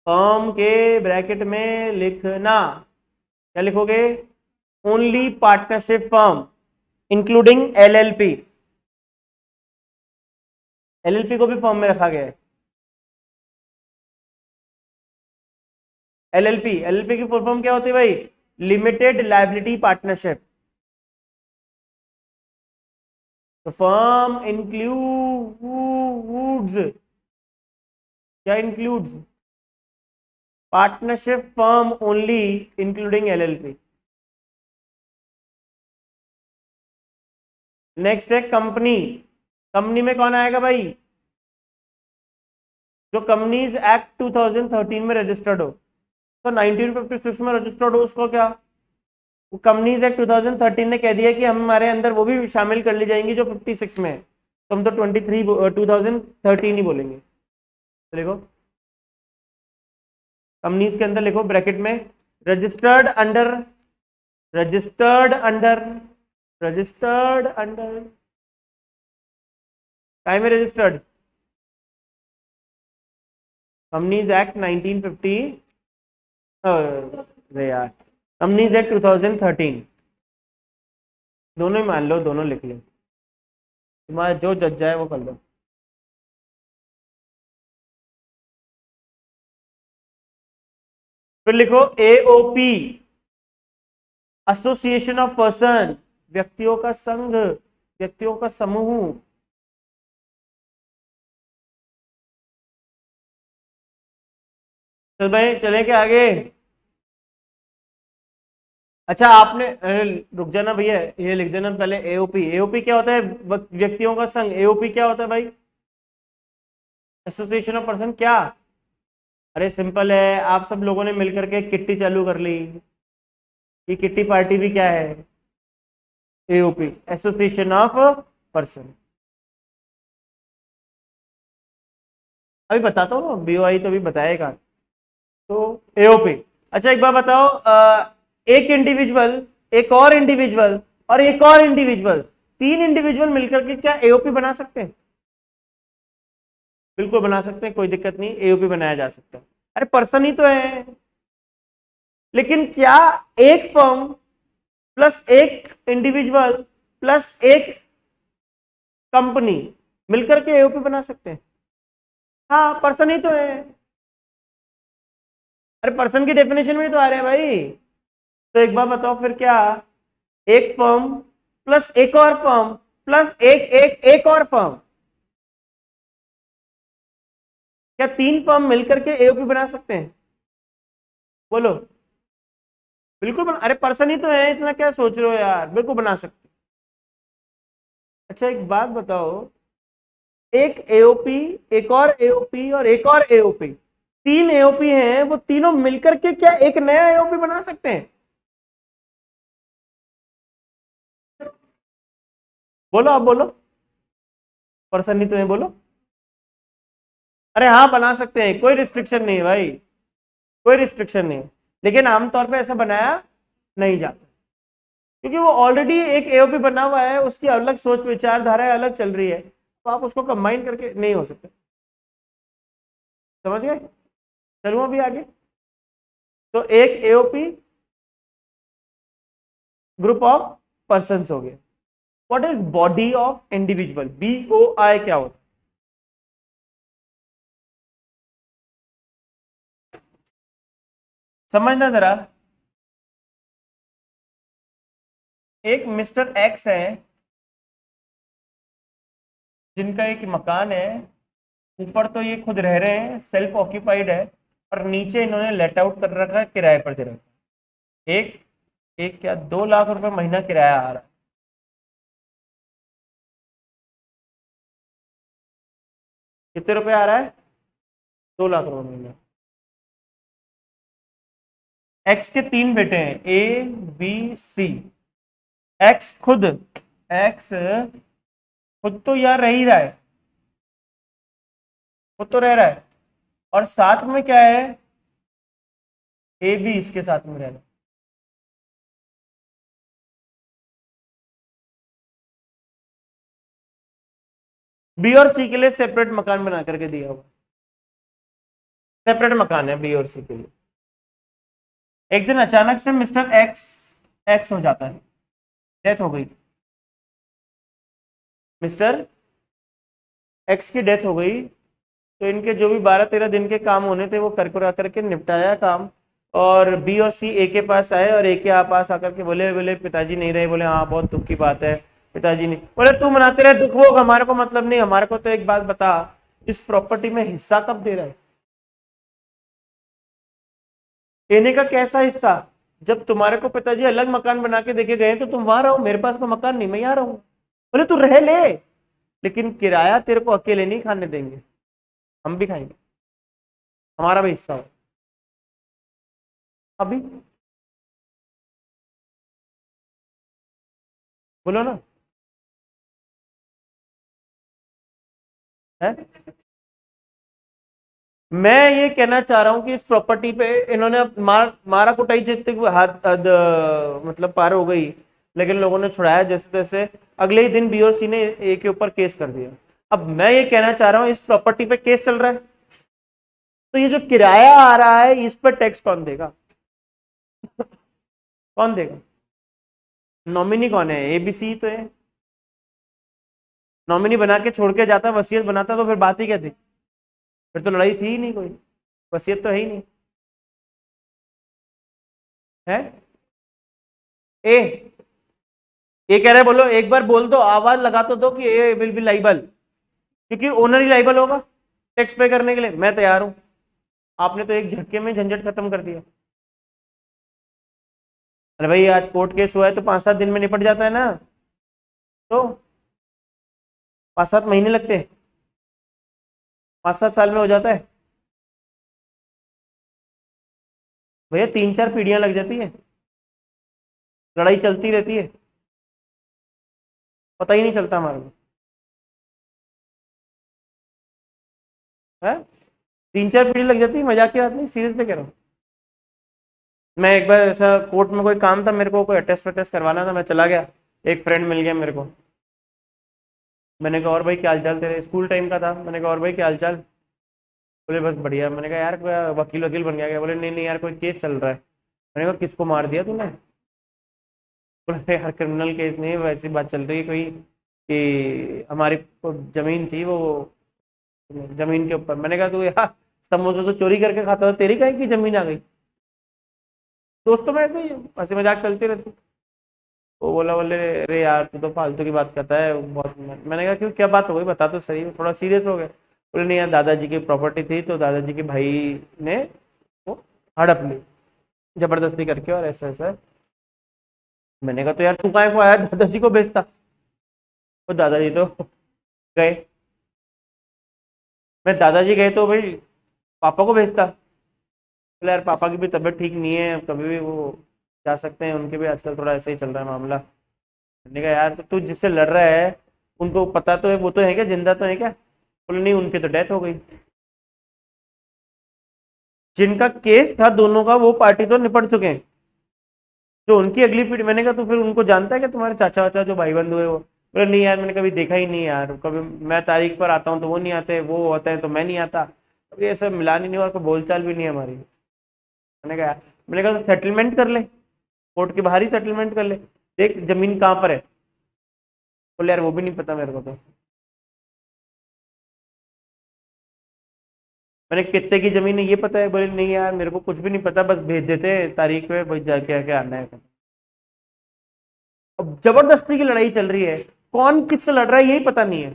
फर्म के ब्रैकेट में लिखना, क्या लिखोगे? Only partnership firm including LLP. LLP को भी फर्म में रखा गया है। एलएलपी, एलएलपी की फुल फॉर्म क्या होती है भाई? Limited liability partnership. तो फर्म इंक्लूड्स, क्या includes? Partnership firm only including LLP. Next है कंपनी। कंपनी में कौन आएगा भाई? जो कंपनीज एक्ट 2013 में रजिस्टर्ड हो, तो 1956 में रजिस्टर्ड हो उसको क्या? कंपनीज एक्ट 2013 ने कह दिया कि हम हमारे अंदर वो भी शामिल कर ली जाएंगी जो 56 में है, तो हम तो 2013 ही बोलेंगे। तो देखो कंपनीज के अंदर लिखो ब्रैकेट में registered under, registered under, registered under, काय में रजिस्टर्ड? कंपनीज एक्ट 1950, अरे यार कंपनीज एक्ट 2013, दोनों ही मान लो, दोनों लिख लो, तुम्हारा जो जज जाए वो कर लो। फिर लिखो एओपी, एसोसिएशन ऑफ पर्सन, व्यक्तियों का संघ, व्यक्तियों का समूह। चल भाई चले के आगे। अच्छा आपने रुक जाना भैया, ये लिख देना पहले एओपी। एओपी क्या होता है? व्यक्तियों का संघ। एओपी क्या होता है भाई? Association of person. क्या? अरे सिंपल है, आप सब लोगों ने मिलकर के किट्टी चालू कर ली, ये किट्टी पार्टी भी क्या है? AOP, association of person. अभी बताता हूँ ना, बीओआई तो अभी बताएगा। तो एओपी। अच्छा एक बार बताओ, एक इंडिविजुअल, एक और इंडिविजुअल और एक और इंडिविजुअल, तीन इंडिविजुअल मिलकर के क्या एओपी बना सकते हैं? बिल्कुल बना सकते हैं, कोई दिक्कत नहीं, एओपी बनाया जा सकता है। अरे पर्सन ही तो है। लेकिन क्या एक फर्म प्लस एक इंडिविजुअल प्लस एक कंपनी मिलकर के एओपी बना सकते हैं? हाँ पर्सन ही तो है। अरे पर्सन की डेफिनेशन में ही तो आ रहे हैं भाई। तो एक बार बताओ फिर, क्या एक फर्म प्लस एक और फर्म प्लस एक एक एक और फर्म, क्या तीन फर्म मिलकर के एओपी बना सकते हैं? बोलो। बिल्कुल बना, अरे पर्सन ही तो है, इतना क्या सोच रहे हो यार, बिल्कुल बना सकते। अच्छा एक बात बताओ, एक एओपी, एक और एओपी और एक और एओपी, तीन एओपी हैं, वो तीनों मिलकर के क्या एक नया एओपी बना सकते हैं? बोलो आप बोलो। पर्सन ही तो है, बोलो। अरे हाँ बना सकते हैं, कोई रिस्ट्रिक्शन नहीं है भाई, कोई रिस्ट्रिक्शन नहीं है। लेकिन आमतौर पे ऐसा बनाया नहीं जाता, क्योंकि वो ऑलरेडी एक एओपी बना हुआ है, उसकी अलग सोच विचारधारा अलग चल रही है, तो आप उसको कंबाइन करके नहीं हो सकते। समझ गए? चलूं अभी आगे। तो एक एओपी ग्रुप ऑफ पर्सन हो गए। What is body of individual? BOI क्या होता है? समझना जरा। एक मिस्टर एक्स है जिनका एक मकान है, ऊपर तो ये खुद रह रहे हैं, सेल्फ ऑक्यूपाइड है, और नीचे इन्होंने लेट आउट कर रखा है, किराए पर दे रखा है। एक एक क्या 2 लाख रुपए महीना किराया आ रहा है। कितने रुपए आ रहा है? 2 लाख रुपए महीना। एक्स के 3 बेटे हैं, A B C। एक्स खुद तो यार रह ही रहा है, खुद तो रह रहा है, और साथ में क्या है, ए भी इसके साथ में रह रहा है। बी और सी के लिए सेपरेट मकान बना करके दिया हुआ, सेपरेट मकान है बी और सी के लिए। एक दिन अचानक से मिस्टर एक्स एक्स हो जाता है, डेथ हो गई, मिस्टर एक्स की डेथ हो गई। तो इनके जो भी 12-13 दिन के काम होने थे वो कर करा करके निपटाया काम, और बी और सी ए के पास आए, और ए के पास आकर के बोले बोले पिताजी नहीं रहे। बोले हाँ बहुत दुख की बात है, पिताजी नहीं। बोले तू मनाते रहे दुख, वो हमारे को मतलब नहीं, हमारे को तो एक बात बता, इस प्रॉपर्टी में हिस्सा कब दे रहा है? लेने का कैसा हिस्सा? जब तुम्हारे को पिताजी अलग मकान बना के देके गए तो तुम वहां रहो, मेरे पास तो मकान नहीं, मैं यहाँ रहूं। बोले तू रह ले, लेकिन किराया तेरे को अकेले नहीं खाने देंगे, हम भी खाएंगे, हमारा भी हिस्सा हो। अभी बोलो ना, है? मैं ये कहना चाह रहा हूं कि इस प्रॉपर्टी पे इन्होंने मारा कुटाई जितने को हद मतलब पार हो गई, लेकिन लोगों ने छुड़ाया जैसे तैसे। अगले ही दिन बी और सी ने ए के ऊपर केस कर दिया। अब मैं ये कहना चाह रहा हूं इस प्रॉपर्टी पे केस चल रहा है, तो ये जो किराया आ रहा है इस पर टैक्स कौन देगा? कौन देगा? नॉमिनी कौन है? एबीसी तो है। नॉमिनी बना के छोड़ के जाता, वसीयत बनाता, तो फिर बात ही क्या थी? फिर तो लड़ाई थी ही नहीं कोई, वसीयत तो है ही नहीं। है ए ए कह रहे बोलो, एक बार बोल दो, आवाज लगा तो दो कि ए विल बी लाइबल, क्योंकि ओनर ही लाइबल होगा टैक्स पे करने के लिए। मैं तैयार हूं। आपने तो एक झटके में झंझट खत्म कर दिया। अरे भाई आज कोर्ट केस हुआ है तो 5-7 दिन में निपट जाता है ना, तो 5-7 महीने लगते हैं, 5-7 साल में हो जाता है भैया। 3-4 पीढ़ियां लग जाती है, लड़ाई चलती रहती है, पता ही नहीं चलता हमारे को, है? 3-4 पीढ़ी लग जाती है, मजाक की बात नहीं, सीरियस पे कह रहा हूँ। मैं एक बार ऐसा कोर्ट में कोई काम था, मेरे को कोई अटेस्ट वटेस्ट करवाना था, मैं चला गया, एक फ्रेंड मिल गया मेरे को। मैंने कहा और भाई क्या हाल चाल, तेरे स्कूल टाइम का था। मैंने कहा और भाई क्या हाल चाल? बोले बस बढ़िया। मैंने कहा यार कोई वकील वकील बन गया क्या? बोले नहीं नहीं यार कोई केस चल रहा है। मैंने कहा किसको मार दिया तूने? बोले यार क्रिमिनल केस नहीं, वैसी बात चल रही है कोई कि हमारी को जमीन थी, वो जमीन के ऊपर। मैंने कहा तू यार समोसा तो चोरी करके खाता था, तेरी कहीं की जमीन आ गई? दोस्तों में ऐसे ही हंसी मजाक चलती रहती। वो बोला, बोले अरे यार तू तो फालतू की बात करता है बहुत। मैंने कहा क्यों, क्या बात हो गई बता तो सही। थोड़ा सीरियस हो गया। बोले नहीं यार दादाजी की प्रॉपर्टी थी, तो दादाजी के भाई ने वो हड़प ली जबरदस्ती करके, और ऐसा ऐसा। मैंने कहा तो यार तू कहाँ को आया दादाजी को बेचता? वो दादाजी तो गए। मैं दादाजी गए तो भाई पापा को भेजता। बोले यार पापा की भी तबीयत ठीक नहीं है, कभी भी वो जा सकते हैं, उनके भी आजकल थोड़ा ऐसे ही चल रहा है मामला। मैंने कहा यार तो तू जिससे लड़ रहा है उनको पता तो है, वो तो है क्या, जिंदा तो है क्या? बोले नहीं उनकी तो डेथ हो गई। जिनका केस था दोनों का, वो पार्टी तो निपट चुके हैं, जो उनकी अगली पीढ़ी। मैंने कहा तो फिर उनको जानता है कि तुम्हारे चाचा वाचा जो भाई बंधु है वो? बोले नहीं यार मैंने कभी देखा ही नहीं यार, कभी मैं तारीख पर आता हूँ तो वो नहीं आते, वो होते हैं तो मैं नहीं आता, कभी ऐसा मिलान ही नहीं हुआ, कोई बोलचाल भी नहीं है हमारी। मैंने कहा तो सेटलमेंट कर ले, कोर्ट के बाहर ही सेटलमेंट कर ले, देख जमीन कहाँ पर है। बोले यार वो भी नहीं पता मेरे को, तो मैंने कितने की जमीन है ये पता है? बोले नहीं यार मेरे को कुछ भी नहीं पता, बस भेज देते तारीख पे, बस जाके आके आना है। अब जबरदस्ती की लड़ाई चल रही है, कौन किससे लड़ रहा है यही पता नहीं है।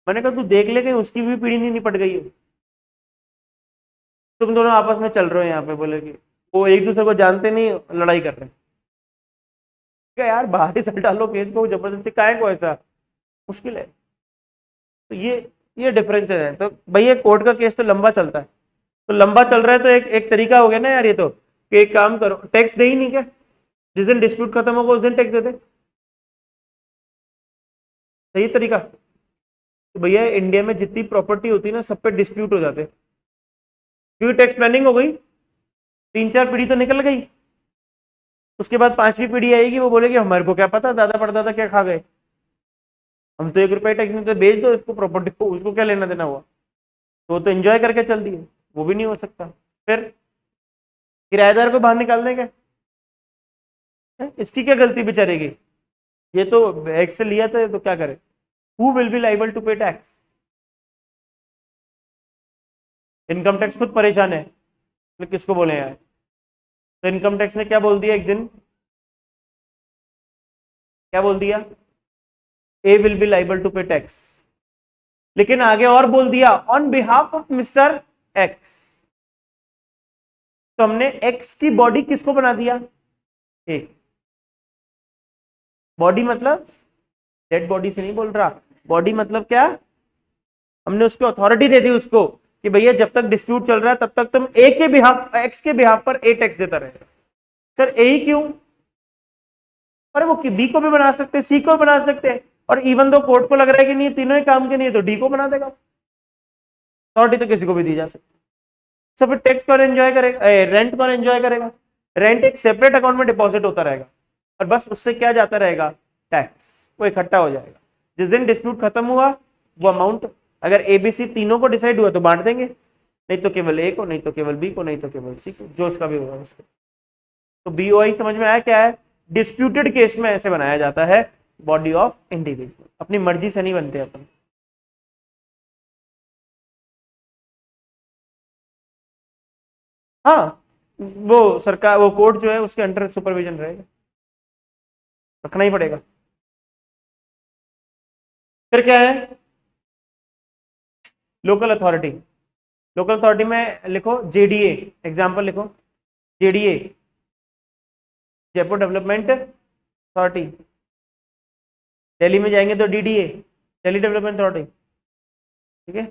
मैंने कहा तू देख ले कहीं उसकी भी पीढ़ी नहीं निपट गई हो, तुम दोनों आपस में चल रहे हो यहाँ पे। बोले कि वो एक दूसरे को जानते नहीं, लड़ाई कर रहे हैं। क्या यार बाहर ही से डालो केस को, जबरदस्ती काहे को, ऐसा मुश्किल है। तो ये डिफरेंस है। तो भैया कोर्ट का केस तो लंबा चलता है, तो लंबा चल रहा है तो एक एक तरीका हो गया ना यार ये तो, कि एक काम करो टैक्स दे ही नहीं क्या, जिस दिन डिस्प्यूट खत्म होगा उस दिन टैक्स दे दे। सही तरीका। तो भैया इंडिया में जितनी प्रॉपर्टी होती है ना सब पे डिस्प्यूट हो जाते हैं, क्योंकि टैक्स प्लानिंग हो गई, 3-4 पीढ़ी तो निकल गई, उसके बाद 5वीं पीढ़ी आएगी, वो बोलेगी हमारे को क्या पता दादा परदादा क्या खा गए, हम तो 1 रुपये टैक्स नहीं, तो बेच दो इसको प्रॉपर्टी को, उसको क्या लेना देना हुआ, तो वो तो एंजॉय करके चल दिए, वो भी नहीं हो सकता। फिर किराएदार को बाहर निकाल देंगे, इसकी क्या गलती बेचारेगी, ये तो एक्स से लिया था तो क्या करे। Who will be liable to pay tax? Income tax खुद परेशान है, तो किसको बोले यार। तो इनकम टैक्स ने क्या बोल दिया एक दिन, क्या बोल दिया, ए will be liable to pay tax, लेकिन आगे और बोल दिया on behalf of mister x. तो हमने एक्स की बॉडी किसको बना दिया, एक बॉडी, मतलब डेड बॉडी से नहीं बोल रहा, बॉडी मतलब क्या, हमने उसको अथॉरिटी दे दी उसको कि भैया जब तक डिस्प्यूट चल रहा है तब तक तुम ए के बिहाफ, एक्स के बिहाफ पर ए टैक्स देता रहेगा। सर ए ही क्यों, अरे वो बी को भी बना सकते, सी को भी बना सकते हैं, और इवन दो कोर्ट को लग रहा है कि नहीं तीनों ही काम के नहीं है तो डी को बना देगा, अथॉरिटी तो किसी को भी दी जा सकती। सब फिर टैक्स कौन एंजॉय करेगा, रेंट कौन एंजॉय करेगा, रेंट एक सेपरेट अकाउंट में डिपॉजिट होता रहेगा, और बस उससे क्या जाता रहेगा, टैक्स, वो इकट्ठा हो जाएगा। जिस दिन डिस्प्यूट खत्म हुआ वो अमाउंट अगर एबीसी तीनों को डिसाइड हुआ तो बांट देंगे, नहीं तो केवल ए को, नहीं तो केवल बी को, नहीं तो केवल सी को, जो उसका भी होगा उसको। तो बीओआई समझ में आया क्या है, डिस्प्यूटेड केस में ऐसे बनाया जाता है, बॉडी ऑफ इंडिविजुअल, अपनी मर्जी से नहीं बनते अपन। हाँ वो सरकार, वो कोर्ट जो है उसके अंडर सुपरविजन रहेगा, रखना ही पड़ेगा। फिर क्या है, लोकल अथॉरिटी। लोकल अथॉरिटी में लिखो जेडीए, एग्जांपल लिखो JDA, Jaipur development authority. Delhi में जाएंगे तो डीडीए, दिल्ली डेवलपमेंट अथॉरिटी, ठीक है।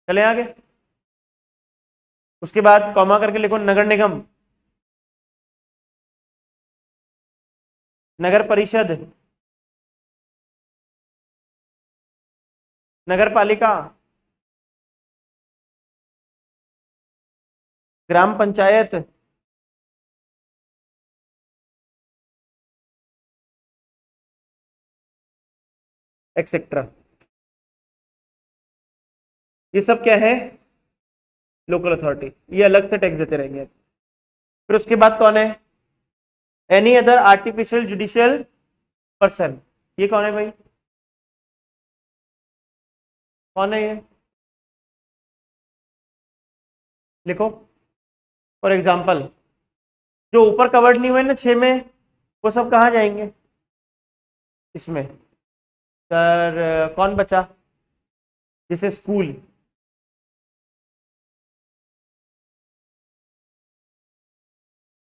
चले आगे, उसके बाद कॉमा करके लिखो नगर निगम, नगर परिषद, नगर पालिका, ग्राम पंचायत, एक्सेट्रा। ये सब क्या है, लोकल अथॉरिटी, ये अलग से टैक्स देते रहेंगे। फिर उसके बाद कौन है, any other artificial judicial person, ये कौन है भाई, कौन है ये, लिखो। फॉर एग्जाम्पल जो ऊपर कवर्ड नहीं हुए ना 6 में, वो सब कहाँ जाएंगे इसमें। सर कौन बचा, जैसे school,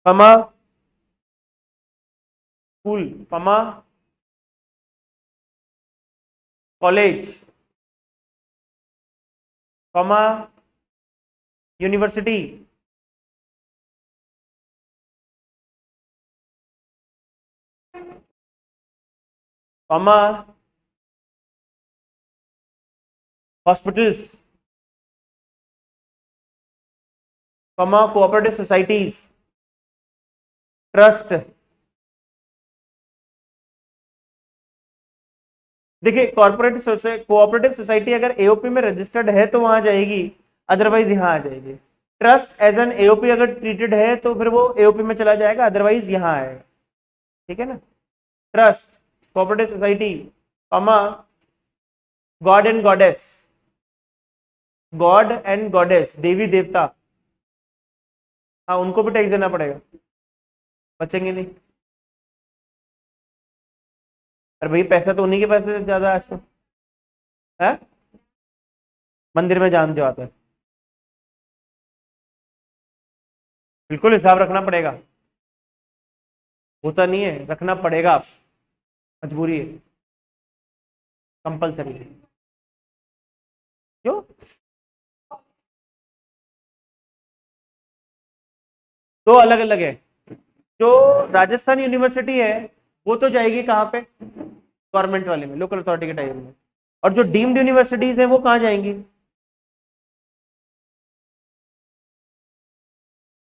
comma, school comma, college comma, university, comma, hospitals, comma, cooperative societies, trust. देखिए कोऑपरेटिव सोसाइटी अगर एओपी में रजिस्टर्ड है तो वहां जाएगी, अदरवाइज यहां आ जाएगी। ट्रस्ट एज एन एओपी अगर ट्रीटेड है तो फिर वो एओपी में चला जाएगा, अदरवाइज यहां आएगा। ठीक है ना। Trust, cooperative society, comma, god and goddess, god and goddess, देवी देवता, हाँ उनको भी टैक्स देना पड़ेगा, बचेंगे नहीं। अरे भाई पैसा तो उन्हीं के पैसे से ज्यादा आज तो है, मंदिर में जान जो आता है, बिल्कुल हिसाब रखना पड़ेगा, होता नहीं है, रखना पड़ेगा, मजबूरी है, कंपलसरी है। क्यों? दो अलग अलग है। जो राजस्थान यूनिवर्सिटी है वो तो जाएगी कहाँ पे, गवर्नमेंट वाले में, लोकल अथॉरिटी के टाइम में, और जो डीम्ड यूनिवर्सिटीज है वो कहाँ जाएंगी,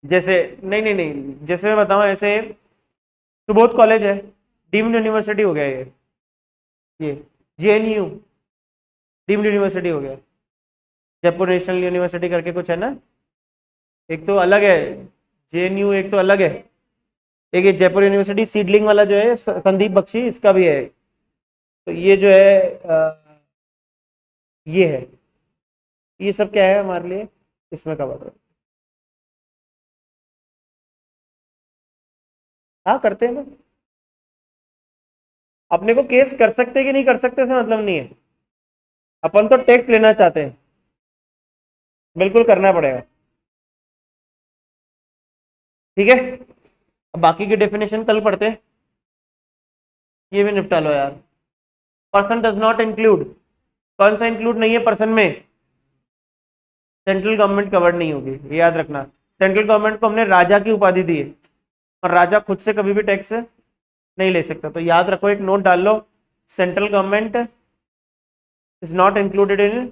जैसे नहीं नहीं नहीं, जैसे मैं बताऊं ऐसे, सुबोध कॉलेज है, डीम्ड यूनिवर्सिटी हो गया ये जेएनयू डीम्ड यूनिवर्सिटी हो गया, जयपुर नेशनल यूनिवर्सिटी करके कुछ है ना, एक तो अलग है जेएनयू, एक तो अलग है, एक ये जयपुर यूनिवर्सिटी सीडलिंग वाला जो है संदीप बख्शी, इसका भी है, तो ये जो है ये है, ये सब क्या है हमारे लिए इसमें कवर है। हाँ करते हैं ना, अपने को केस कर सकते कि नहीं कर सकते से मतलब नहीं है, अपन तो टैक्स लेना चाहते हैं, बिल्कुल करना पड़ेगा। ठीक है, अब बाकी की डेफिनेशन कल पढ़ते हैं, ये भी निपटा लो यार। पर्सन डज नॉट इंक्लूड, कौन सा इंक्लूड नहीं है पर्सन में, सेंट्रल गवर्नमेंट कवर्ड नहीं होगी, ये याद रखना। सेंट्रल गवर्नमेंट को हमने राजा की उपाधि दी है, और राजा खुद से कभी भी टैक्स नहीं ले सकता, तो याद रखो, एक नोट डाल लो, central government is not included in,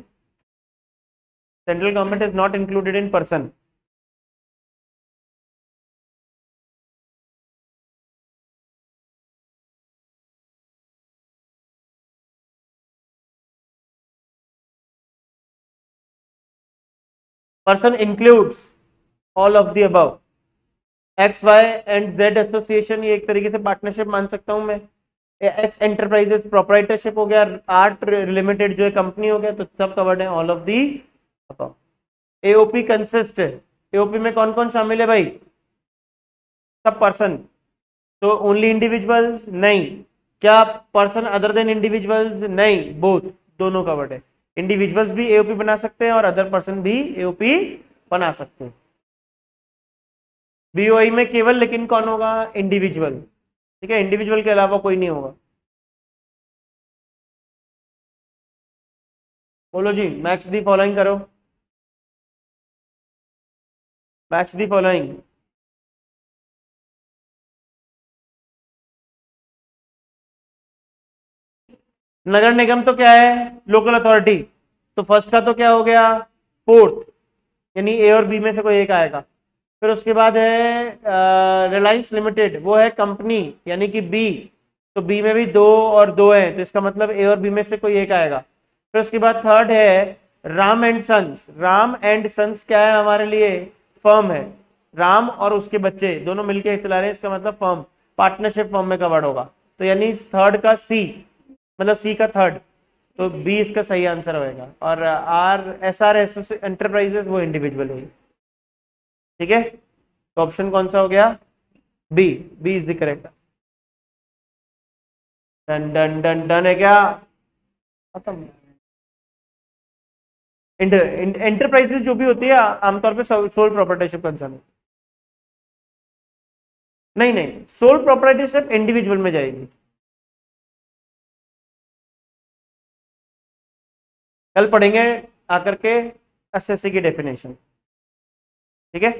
central government is not included in person. Person includes all of the above, X Y and Z association, ये एक तरीके से पार्टनरशिप मान सकता हूं मैं, एक्स एंटरप्राइजेस प्रोप्राइटरशिप हो गया, आर्ट लिमिटेड जो है कंपनी हो गया, तो सब कवर्ड है, all of the above. AOP consist, AOP में कौन कौन शामिल है भाई, सब पर्सन, तो ओनली इंडिविजुअल्स नहीं, क्या पर्सन अदर देन इंडिविजुअल्स नहीं, बोथ, दोनों कवर्ड है, इंडिविजुअल्स भी एओपी बना सकते हैं और अदर पर्सन भी एओपी बना सकते हैं। बीओई में केवल लेकिन कौन होगा, इंडिविजुअल, ठीक है, इंडिविजुअल के अलावा कोई नहीं होगा। बोलो जी, मैच दी फॉलोइंग करो, मैच दी फॉलोइंग। नगर निगम तो क्या है, लोकल अथॉरिटी, तो फर्स्ट का तो क्या हो गया, फोर्थ, यानी ए और बी में से कोई एक आएगा। फिर उसके बाद है रिलायंस लिमिटेड, वो है कंपनी यानी कि बी, तो बी में भी दो और दो है, तो इसका मतलब ए और बी में से कोई एक आएगा। फिर उसके बाद थर्ड है Ram and sons, Ram and sons क्या है हमारे लिए, फर्म है, राम और उसके बच्चे दोनों मिलके चला रहे हैं, इसका मतलब फर्म, पार्टनरशिप फर्म में कवर्ड होगा, तो यानी थर्ड का सी, मतलब सी का थर्ड, तो बी इसका सही आंसर होएगा, और R S R S enterprises वो इंडिविजुअल है। ठीक है, तो ऑप्शन कौन सा हो गया, B, B is the correct. Done done done done है क्या, खत्म। एंटरप्राइजेस जो भी होती है आमतौर पे सोल प्रोप्राइटरशिप कंसर्न है, नहीं नहीं, सोल प्रोप्राइटरशिप इंडिविजुअल में जाएगी। कल पढ़ेंगे आकर के एसएससी की डेफिनेशन, ठीक है।